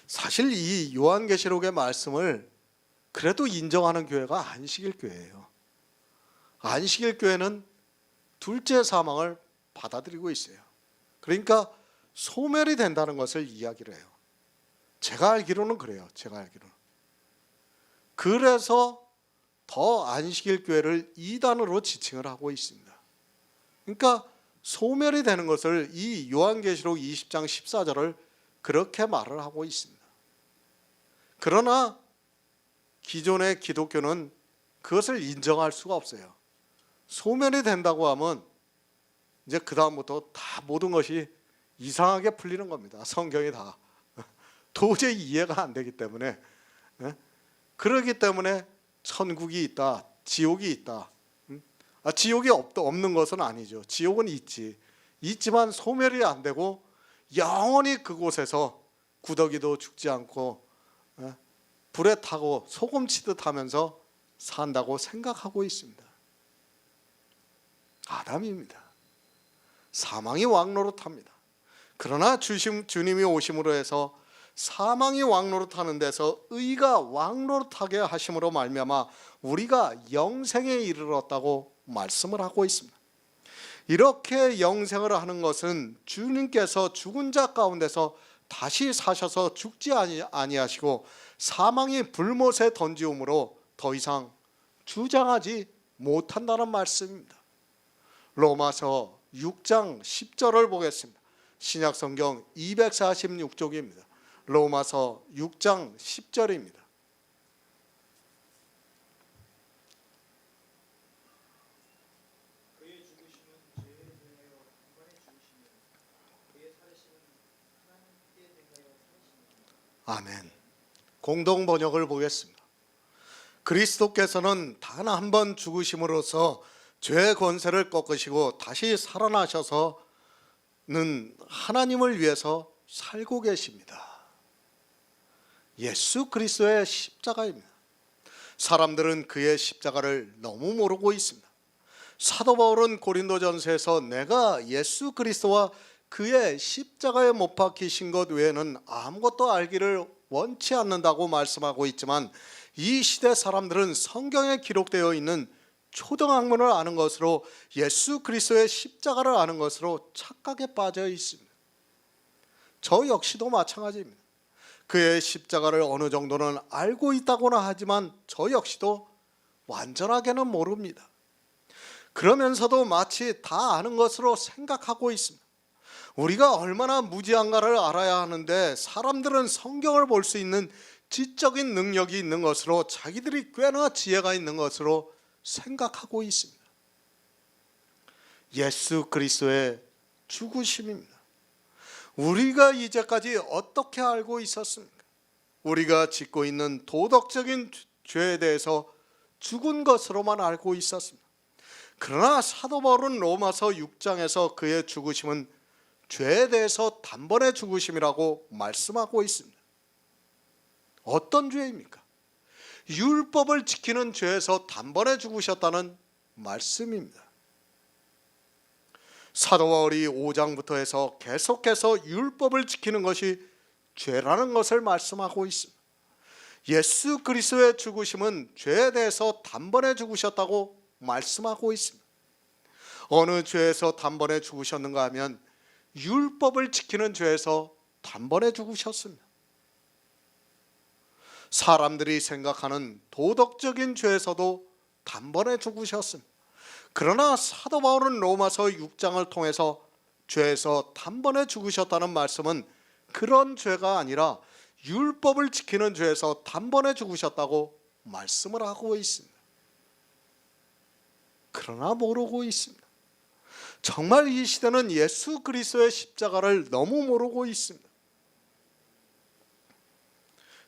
사실 이 요한계시록의 말씀을 그래도 인정하는 교회가 안식일교회예요. 안식일교회는 둘째 사망을 받아들이고 있어요. 그러니까 소멸이 된다는 것을 이야기를 해요. 제가 알기로는 그래요. 제가 알기로는. 그래서 더 안식일교회를 이단으로 지칭을 하고 있습니다. 그러니까 소멸이 되는 것을 이 요한계시록 20장 14절을 그렇게 말을 하고 있습니다. 그러나 기존의 기독교는 그것을 인정할 수가 없어요. 소멸이 된다고 하면 이제 그 다음부터 다 모든 것이 이상하게 풀리는 겁니다. 성경이 다 도저히 이해가 안 되기 때문에. 그러기 때문에 천국이 있다, 지옥이 있다. 지옥이 없는 것은 아니죠. 지옥은 있지만 소멸이 안 되고 영원히 그곳에서 구더기도 죽지 않고 불에 타고 소금 치듯 하면서 산다고 생각하고 있습니다. 아담입니다. 사망이 왕노릇합니다. 그러나 주님이 오심으로 해서 사망이 왕노릇하는 데서 의가 왕노릇하게 하심으로 말미암아 우리가 영생에 이르렀다고 말씀을 하고 있습니다. 이렇게 영생을 하는 것은 주님께서 죽은 자 가운데서 다시 사셔서 죽지 아니하시고 사망이 불못에 던지움으로 더 이상 주장하지 못한다는 말씀입니다. 로마서 6장 10절을 보겠습니다. 신약성경 246쪽입니다. 로마서 6장 10절입니다. 그의 죽으심은 죄에 대하여 단번에 죽으시며 그의 살으심은 하나님께 대하여 살으시며. 아멘. 공동 번역을 보겠습니다. 그리스도께서는 단 한 번 죽으심으로써 죄의 권세를 꺾으시고 다시 살아나셔서는 하나님을 위해서 살고 계십니다. 예수 그리스도의 십자가입니다. 사람들은 그의 십자가를 너무 모르고 있습니다. 사도 바울은 고린도전서에서 내가 예수 그리스도와 그의 십자가에 못 박히신 것 외에는 아무것도 알기를 원치 않는다고 말씀하고 있지만 이 시대 사람들은 성경에 기록되어 있는 초등학문을 아는 것으로 예수 그리스도의 십자가를 아는 것으로 착각에 빠져 있습니다. 저 역시도 마찬가지입니다. 그의 십자가를 어느 정도는 알고 있다고는 하지만 저 역시도 완전하게는 모릅니다. 그러면서도 마치 다 아는 것으로 생각하고 있습니다. 우리가 얼마나 무지한가를 알아야 하는데 사람들은 성경을 볼 수 있는 지적인 능력이 있는 것으로 자기들이 꽤나 지혜가 있는 것으로 생각하고 있습니다. 예수 그리스도의 죽으심입니다. 우리가 이제까지 어떻게 알고 있었습니까? 우리가 짓고 있는 도덕적인 죄에 대해서 죽은 것으로만 알고 있었습니다. 그러나 사도 바울은 로마서 6장에서 그의 죽으심은 죄에 대해서 단번에 죽으심이라고 말씀하고 있습니다. 어떤 죄입니까? 율법을 지키는 죄에서 단번에 죽으셨다는 말씀입니다. 사도 바울이 5장부터 해서 계속해서 율법을 지키는 것이 죄라는 것을 말씀하고 있습니다. 예수 그리스도의 죽으심은 죄에 대해서 단번에 죽으셨다고 말씀하고 있습니다. 어느 죄에서 단번에 죽으셨는가 하면 율법을 지키는 죄에서 단번에 죽으셨습니다. 사람들이 생각하는 도덕적인 죄에서도 단번에 죽으셨습니다. 그러나 사도 바울은 로마서 6장을 통해서 죄에서 단번에 죽으셨다는 말씀은 그런 죄가 아니라 율법을 지키는 죄에서 단번에 죽으셨다고 말씀을 하고 있습니다. 그러나 모르고 있습니다. 정말 이 시대는 예수 그리스도의 십자가를 너무 모르고 있습니다.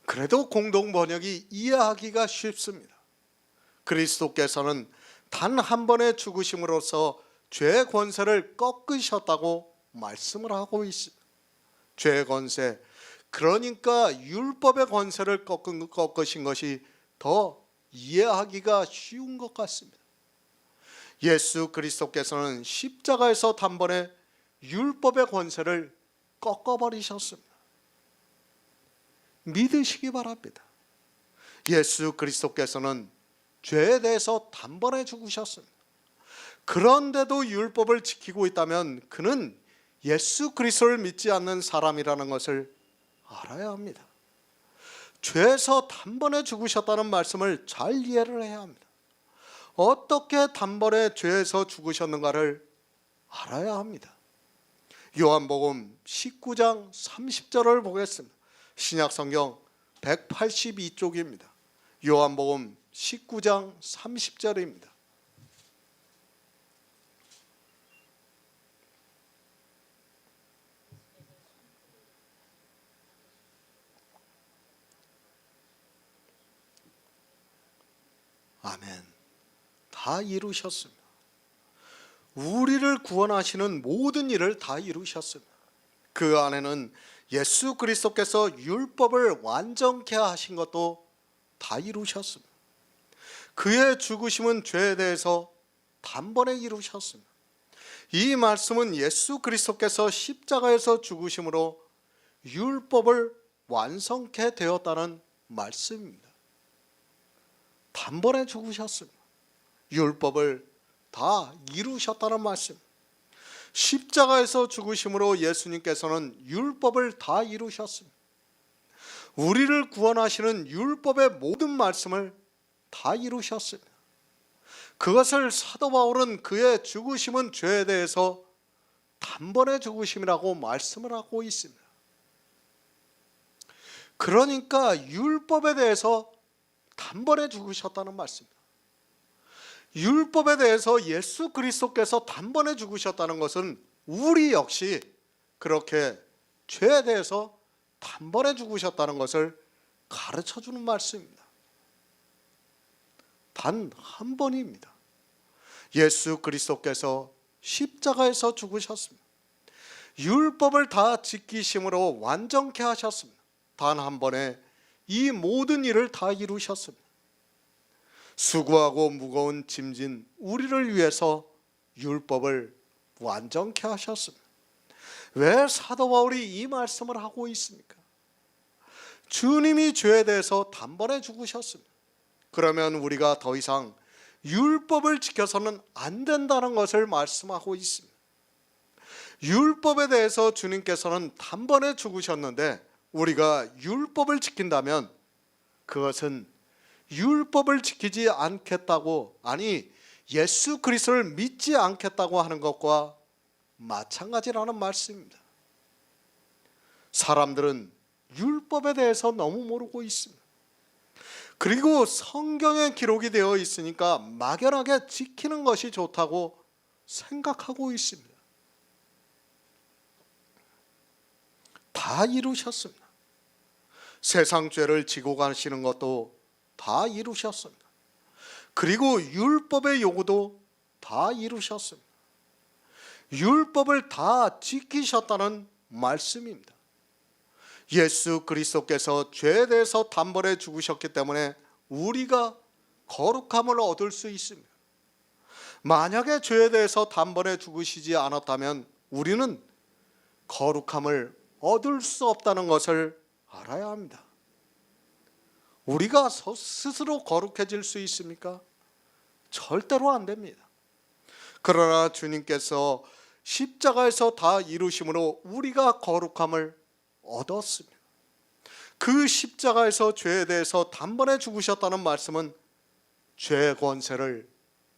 그래도 공동 번역이 이해하기가 쉽습니다. 그리스도께서는 단 한 번의 죽으심으로써 죄의 권세를 꺾으셨다고 말씀을 하고 있습니다. 죄의 권세, 그러니까 율법의 권세를 꺾으신 것이 더 이해하기가 쉬운 것 같습니다. 예수 그리스도께서는 십자가에서 단번에 율법의 권세를 꺾어버리셨습니다. 믿으시기 바랍니다. 예수 그리스도께서는 죄에 대해서 단번에 죽으셨습니다. 그런데도 율법을 지키고 있다면 그는 예수 그리스도를 믿지 않는 사람이라는 것을 알아야 합니다. 죄에서 단번에 죽으셨다는 말씀을 잘 이해를 해야 합니다. 어떻게 단번에 죄에서 죽으셨는가를 알아야 합니다. 요한복음 19장 30절을 보겠습니다. 신약성경 182쪽입니다. 요한복음 19장 30절입니다. 아멘. 다 이루셨습니다. 우리를 구원하시는 모든 일을 다 이루셨습니다. 그 안에는 예수 그리스도께서 율법을 완전케 하신 것도 다 이루셨습니다. 그의 죽으심은 죄에 대해서 단번에 이루셨습니다. 이 말씀은 예수 그리스도께서 십자가에서 죽으심으로 율법을 완성케 되었다는 말씀입니다. 단번에 죽으셨습니다. 율법을 다 이루셨다는 말씀. 십자가에서 죽으심으로 예수님께서는 율법을 다 이루셨습니다. 우리를 구원하시는 율법의 모든 말씀을 다 이루셨습니다. 그것을 사도 바울은 그의 죽으심은 죄에 대해서 단번에 죽으심이라고 말씀을 하고 있습니다. 그러니까 율법에 대해서 단번에 죽으셨다는 말씀입니다. 율법에 대해서 예수 그리스도께서 단번에 죽으셨다는 것은 우리 역시 그렇게 죄에 대해서 단번에 죽으셨다는 것을 가르쳐주는 말씀입니다. 단 한 번입니다. 예수 그리스도께서 십자가에서 죽으셨습니다. 율법을 다 지키심으로 완전케 하셨습니다. 단 한 번에 이 모든 일을 다 이루셨습니다. 수고하고 무거운 짐진 우리를 위해서 율법을 완전케 하셨습니다. 왜 사도 바울이 이 말씀을 하고 있습니까? 주님이 죄에 대해서 단번에 죽으셨습니다. 그러면 우리가 더 이상 율법을 지켜서는 안 된다는 것을 말씀하고 있습니다. 율법에 대해서 주님께서는 단번에 죽으셨는데 우리가 율법을 지킨다면 그것은 율법을 지키지 않겠다고, 아니 예수 그리스도를 믿지 않겠다고 하는 것과 마찬가지라는 말씀입니다. 사람들은 율법에 대해서 너무 모르고 있습니다. 그리고 성경에 기록이 되어 있으니까 막연하게 지키는 것이 좋다고 생각하고 있습니다. 다 이루셨습니다. 세상 죄를 지고 가시는 것도 다 이루셨습니다. 그리고 율법의 요구도 다 이루셨습니다. 율법을 다 지키셨다는 말씀입니다. 예수 그리스도께서 죄에 대해서 단번에 죽으셨기 때문에 우리가 거룩함을 얻을 수 있습니다. 만약에 죄에 대해서 단번에 죽으시지 않았다면 우리는 거룩함을 얻을 수 없다는 것을 알아야 합니다. 우리가 스스로 거룩해질 수 있습니까? 절대로 안 됩니다. 그러나 주님께서 십자가에서 다 이루심으로 우리가 거룩함을 얻었습니다. 그 십자가에서 죄에 대해서 단번에 죽으셨다는 말씀은 죄의 권세를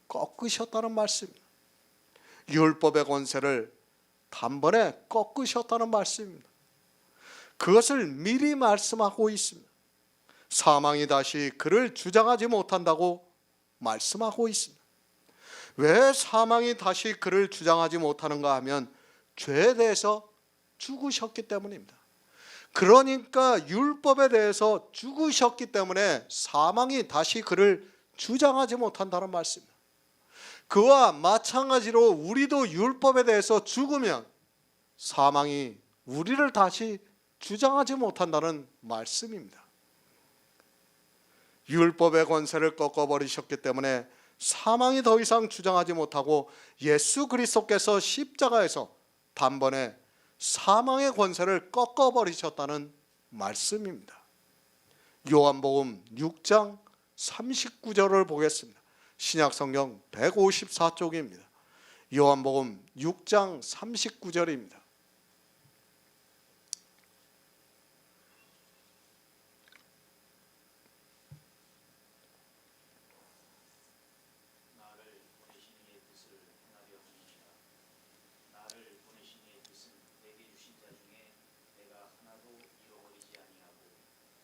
꺾으셨다는 말씀입니다. 율법의 권세를 단번에 꺾으셨다는 말씀입니다. 그것을 미리 말씀하고 있습니다. 사망이 다시 그를 주장하지 못한다고 말씀하고 있습니다. 왜 사망이 다시 그를 주장하지 못하는가 하면 죄에 대해서 죽으셨기 때문입니다. 그러니까 율법에 대해서 죽으셨기 때문에 사망이 다시 그를 주장하지 못한다는 말씀입니다. 그와 마찬가지로 우리도 율법에 대해서 죽으면 사망이 우리를 다시 주장하지 못한다는 말씀입니다. 율법의 권세를 꺾어버리셨기 때문에 사망이 더 이상 주장하지 못하고 예수 그리스도께서 십자가에서 단번에 사망의 권세를 꺾어버리셨다는 말씀입니다. 요한복음 6장 39절을 보겠습니다. 신약성경 154쪽입니다. 요한복음 6장 39절입니다. 나를 보내신 이의 뜻을 행하려 함이니라. 나를 보내신 이의 뜻은 내게 주신 자 중에 내가 하나도 잃어버리지 아니하고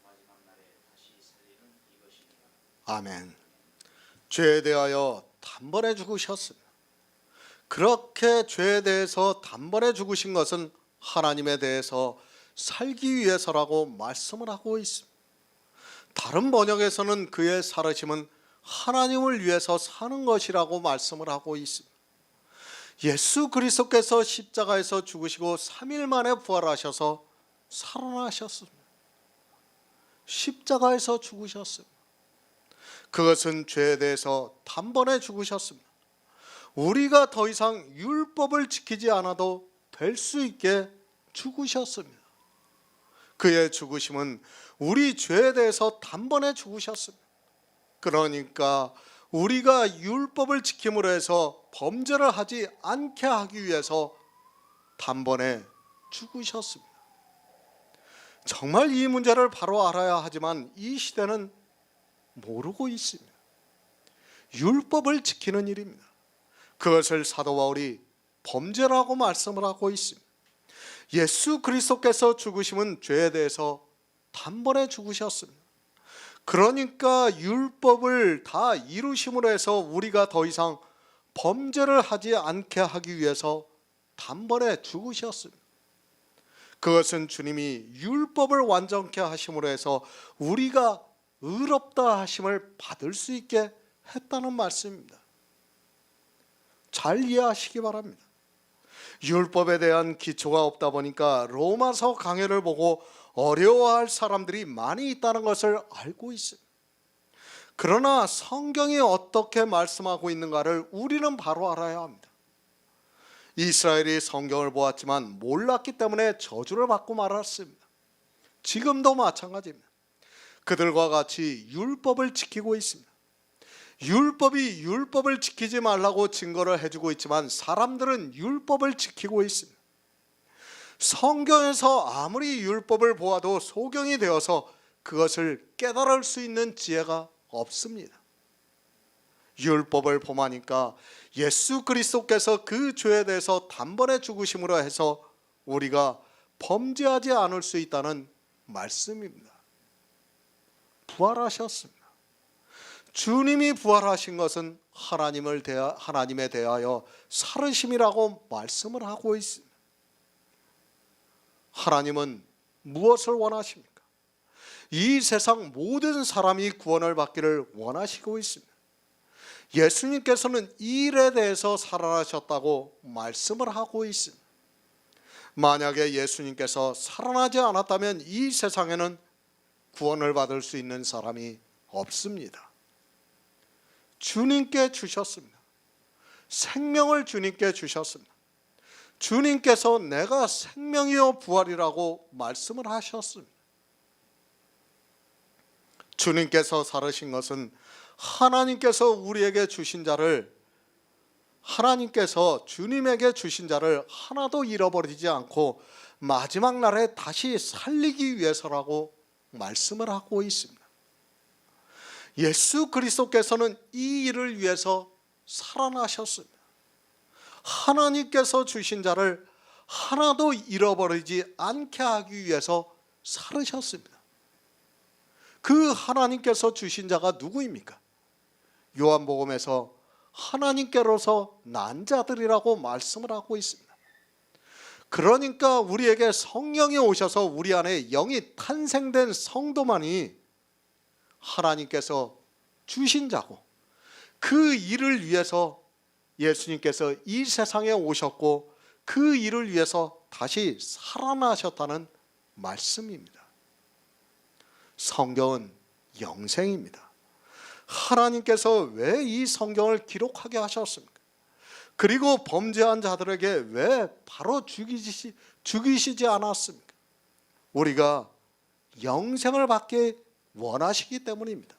마지막 날에 다시 살리는 이것이니라. 아멘. 죄에 대하여 단번에 죽으셨습니다. 그렇게 죄에 대해서 단번에 죽으신 것은 하나님에 대해서 살기 위해서라고 말씀을 하고 있습니다. 다른 번역에서는 그의 살으심은 하나님을 위해서 사는 것이라고 말씀을 하고 있습니다. 예수 그리스도께서 십자가에서 죽으시고 3일 만에 부활하셔서 살아나셨습니다. 십자가에서 죽으셨습니다. 그것은 죄에 대해서 단번에 죽으셨습니다. 우리가 더 이상 율법을 지키지 않아도 될 수 있게 죽으셨습니다. 그의 죽으심은 우리 죄에 대해서 단번에 죽으셨습니다. 그러니까 우리가 율법을 지킴으로 해서 범죄를 하지 않게 하기 위해서 단번에 죽으셨습니다. 정말 이 문제를 바로 알아야 하지만 이 시대는 모르고 있습니다. 율법을 지키는 일입니다. 그것을 사도 바울이 범죄라고 말씀을 하고 있습니다. 예수 그리스도께서 죽으심은 죄에 대해서 단번에 죽으셨습니다. 그러니까 율법을 다 이루심으로 해서 우리가 더 이상 범죄를 하지 않게 하기 위해서 단번에 죽으셨습니다. 그것은 주님이 율법을 완전케 하심으로 해서 우리가 의롭다 하심을 받을 수 있게 했다는 말씀입니다. 잘 이해하시기 바랍니다. 율법에 대한 기초가 없다 보니까 로마서 강해를 보고 어려워할 사람들이 많이 있다는 것을 알고 있습니다. 그러나 성경이 어떻게 말씀하고 있는가를 우리는 바로 알아야 합니다. 이스라엘이 성경을 보았지만 몰랐기 때문에 저주를 받고 말았습니다. 지금도 마찬가지입니다. 그들과 같이 율법을 지키고 있습니다. 율법이 율법을 지키지 말라고 증거를 해주고 있지만 사람들은 율법을 지키고 있습니다. 성경에서 아무리 율법을 보아도 소경이 되어서 그것을 깨달을 수 있는 지혜가 없습니다. 율법을 범하니까 예수 그리스도께서 그 죄에 대해서 단번에 죽으심으로 해서 우리가 범죄하지 않을 수 있다는 말씀입니다. 부활하셨습니다. 주님이 부활하신 것은 하나님에 대하여 살으심이라고 말씀을 하고 있습니다. 하나님은 무엇을 원하십니까? 이 세상 모든 사람이 구원을 받기를 원하시고 있습니다. 예수님께서는 이 일에 대해서 살아나셨다고 말씀을 하고 있습니다. 만약에 예수님께서 살아나지 않았다면 이 세상에는 구원을 받을 수 있는 사람이 없습니다. 주님께 주셨습니다. 생명을 주님께 주셨습니다. 주님께서 내가 생명이요 부활이라고 말씀을 하셨습니다. 주님께서 살으신 것은 하나님께서 우리에게 주신 자를, 하나님께서 주님에게 주신 자를 하나도 잃어버리지 않고 마지막 날에 다시 살리기 위해서라고 말씀을 하고 있습니다. 예수 그리스도께서는 이 일을 위해서 살아나셨습니다. 하나님께서 주신 자를 하나도 잃어버리지 않게 하기 위해서 살으셨습니다. 그 하나님께서 주신 자가 누구입니까? 요한복음에서 하나님께로서 난 자들이라고 말씀을 하고 있습니다. 그러니까 우리에게 성령이 오셔서 우리 안에 영이 탄생된 성도만이 하나님께서 주신 자고, 그 일을 위해서 예수님께서 이 세상에 오셨고 그 일을 위해서 다시 살아나셨다는 말씀입니다. 성경은 영생입니다. 하나님께서 왜 이 성경을 기록하게 하셨습니까? 그리고 범죄한 자들에게 왜 바로 죽이시지 않았습니까? 우리가 영생을 받게 원하시기 때문입니다.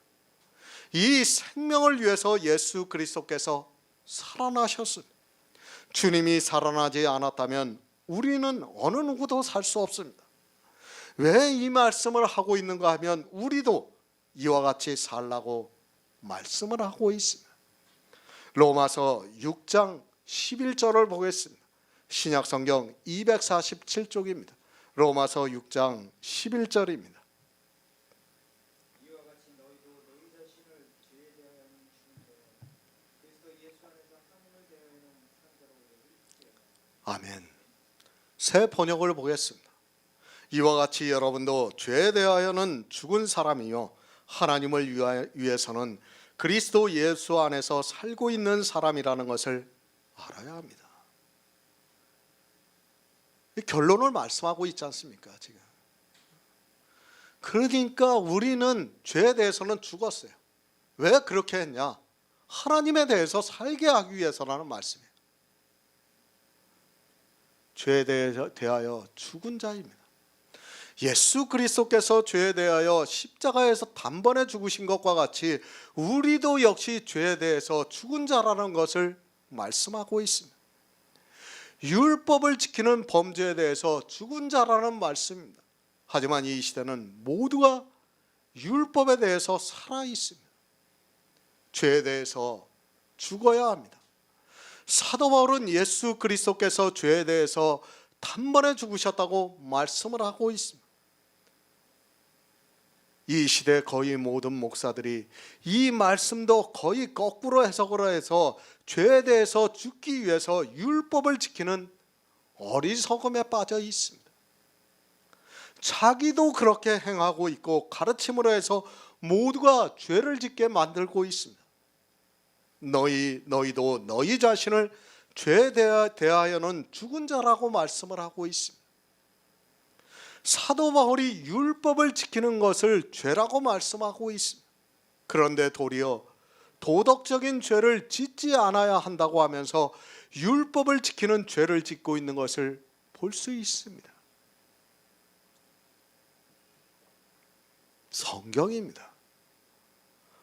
이 생명을 위해서 예수 그리스도께서 살아나셨습니다. 주님이 살아나지 않았다면 우리는 어느 누구도 살 수 없습니다. 왜 이 말씀을 하고 있는가 하면 우리도 이와 같이 살라고 말씀을 하고 있습니다. 로마서 6장 11절을 보겠습니다. 신약성경 247쪽입니다. 로마서 6장 11절입니다. 이와 같이 너희도 너희 자신을 죄에 대하여는 죽은 자요 그리스도 예수 안에서 하나님을 대하여는 산 자로 여기시되. 아멘. 새 번역을 보겠습니다. 이와 같이 여러분도 죄에 대하여는 죽은 사람이요 하나님을 위해서는 그리스도 예수 안에서 살고 있는 사람이라는 것을 알아야 합니다. 결론을 말씀하고 있지 않습니까? 지금. 그러니까 우리는 죄에 대해서는 죽었어요. 왜 그렇게 했냐? 하나님에 대해서 살게 하기 위해서라는 말씀이에요. 죄에 대하여 죽은 자입니다. 예수 그리스도께서 죄에 대하여 십자가에서 단번에 죽으신 것과 같이 우리도 역시 죄에 대해서 죽은 자라는 것을 말씀하고 있습니다. 율법을 지키는 범죄에 대해서 죽은 자라는 말씀입니다. 하지만 이 시대는 모두가 율법에 대해서 살아 있습니다. 죄에 대해서 죽어야 합니다. 사도 바울은 예수 그리스도께서 죄에 대해서 단번에 죽으셨다고 말씀을 하고 있습니다. 이 시대 거의 모든 목사들이 이 말씀도 거의 거꾸로 해석을 해서 죄에 대해서 죽기 위해서 율법을 지키는 어리석음에 빠져 있습니다. 자기도 그렇게 행하고 있고 가르침으로 해서 모두가 죄를 짓게 만들고 있습니다. 너희도 너희 자신을 죄에 대하여는 죽은 자라고 말씀을 하고 있습니다. 사도 바울이 율법을 지키는 것을 죄라고 말씀하고 있습니다. 그런데 도리어 도덕적인 죄를 짓지 않아야 한다고 하면서 율법을 지키는 죄를 짓고 있는 것을 볼 수 있습니다. 성경입니다.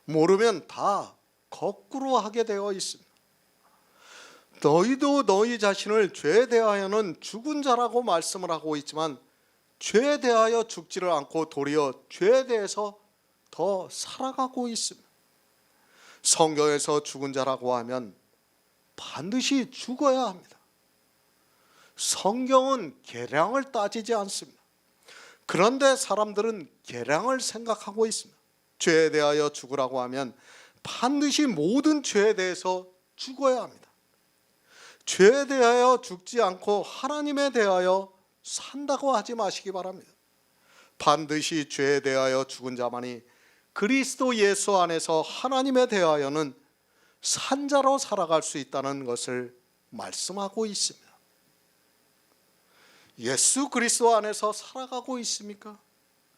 모르면 다 거꾸로 하게 되어 있습니다. 너희도 너희 자신을 죄에 대하여는 죽은 자라고 말씀을 하고 있지만 죄에 대하여 죽지를 않고 도리어 죄에 대해서 더 살아가고 있습니다. 성경에서 죽은 자라고 하면 반드시 죽어야 합니다. 성경은 계량을 따지지 않습니다. 그런데 사람들은 계량을 생각하고 있습니다. 죄에 대하여 죽으라고 하면 반드시 모든 죄에 대해서 죽어야 합니다. 죄에 대하여 죽지 않고 하나님에 대하여 산다고 하지 마시기 바랍니다. 반드시 죄에 대하여 죽은 자만이 그리스도 예수 안에서 하나님에 대하여는 산자로 살아갈 수 있다는 것을 말씀하고 있습니다. 예수 그리스도 안에서 살아가고 있습니까?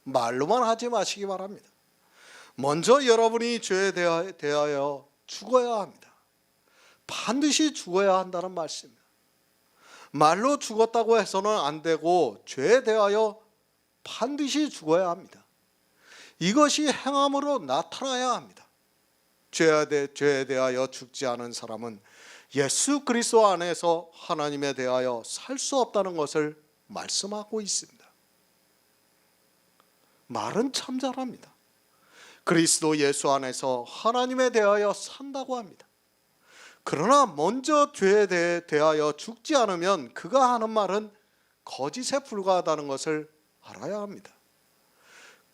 말로만 하지 마시기 바랍니다. 먼저 여러분이 죄에 대하여 죽어야 합니다. 반드시 죽어야 한다는 말씀입니다. 말로 죽었다고 해서는 안 되고 죄에 대하여 반드시 죽어야 합니다. 이것이 행함으로 나타나야 합니다. 죄에 대하여 죽지 않은 사람은 예수 그리스도 안에서 하나님에 대하여 살 수 없다는 것을 말씀하고 있습니다. 말은 참 잘합니다. 그리스도 예수 안에서 하나님에 대하여 산다고 합니다. 그러나 먼저 죄에 대하여 죽지 않으면 그가 하는 말은 거짓에 불과하다는 것을 알아야 합니다.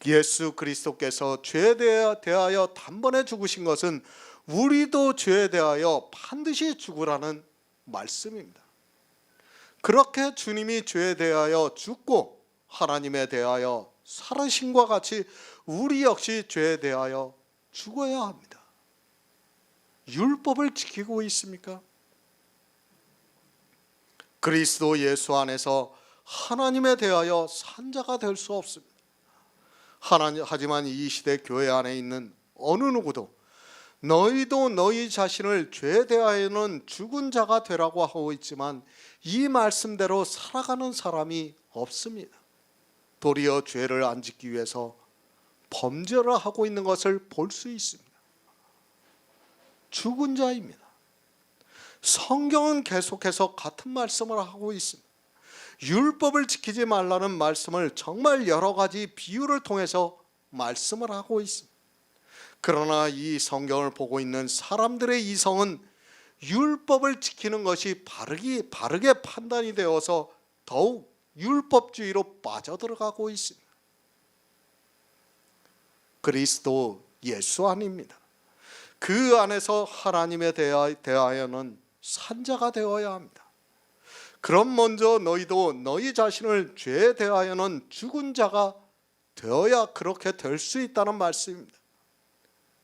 예수 그리스도께서 죄에 대하여 단번에 죽으신 것은 우리도 죄에 대하여 반드시 죽으라는 말씀입니다. 그렇게 주님이 죄에 대하여 죽고 하나님에 대하여 살으심과 같이 우리 역시 죄에 대하여 죽어야 합니다. 율법을 지키고 있습니까? 그리스도 예수 안에서 하나님에 대하여 산 자가 될 수 없습니다. 하지만 이 시대 교회 안에 있는 어느 누구도 너희도 너희 자신을 죄에 대하여는 죽은 자가 되라고 하고 있지만 이 말씀대로 살아가는 사람이 없습니다. 도리어 죄를 안 짓기 위해서 범죄를 하고 있는 것을 볼 수 있습니다. 죽은 자입니다. 성경은 계속해서 같은 말씀을 하고 있습니다. 율법을 지키지 말라는 말씀을 정말 여러 가지 비유를 통해서 말씀을 하고 있습니다. 그러나 이 성경을 보고 있는 사람들의 이성은 율법을 지키는 것이 바르게 판단이 되어서 더욱 율법주의로 빠져들어가고 있습니다. 그리스도 예수 안입니다. 그 안에서 하나님에 대하여는 산자가 되어야 합니다. 그럼 먼저 너희도 너희 자신을 죄에 대하여는 죽은 자가 되어야 그렇게 될 수 있다는 말씀입니다.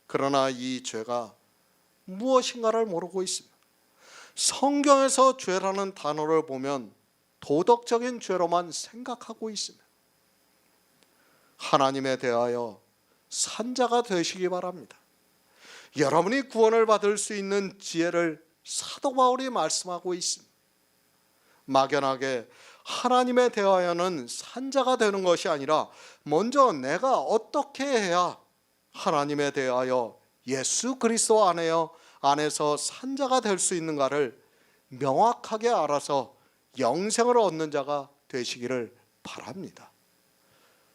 그러나 이 죄가 무엇인가를 모르고 있습니다. 성경에서 죄라는 단어를 보면 도덕적인 죄로만 생각하고 있습니다. 하나님에 대하여 산자가 되시기 바랍니다. 여러분이 구원을 받을 수 있는 지혜를 사도 바울이 말씀하고 있습니다. 막연하게 하나님에 대하여는 산자가 되는 것이 아니라 먼저 내가 어떻게 해야 하나님에 대하여 예수 그리스도 안에서 산자가 될 수 있는가를 명확하게 알아서 영생을 얻는 자가 되시기를 바랍니다.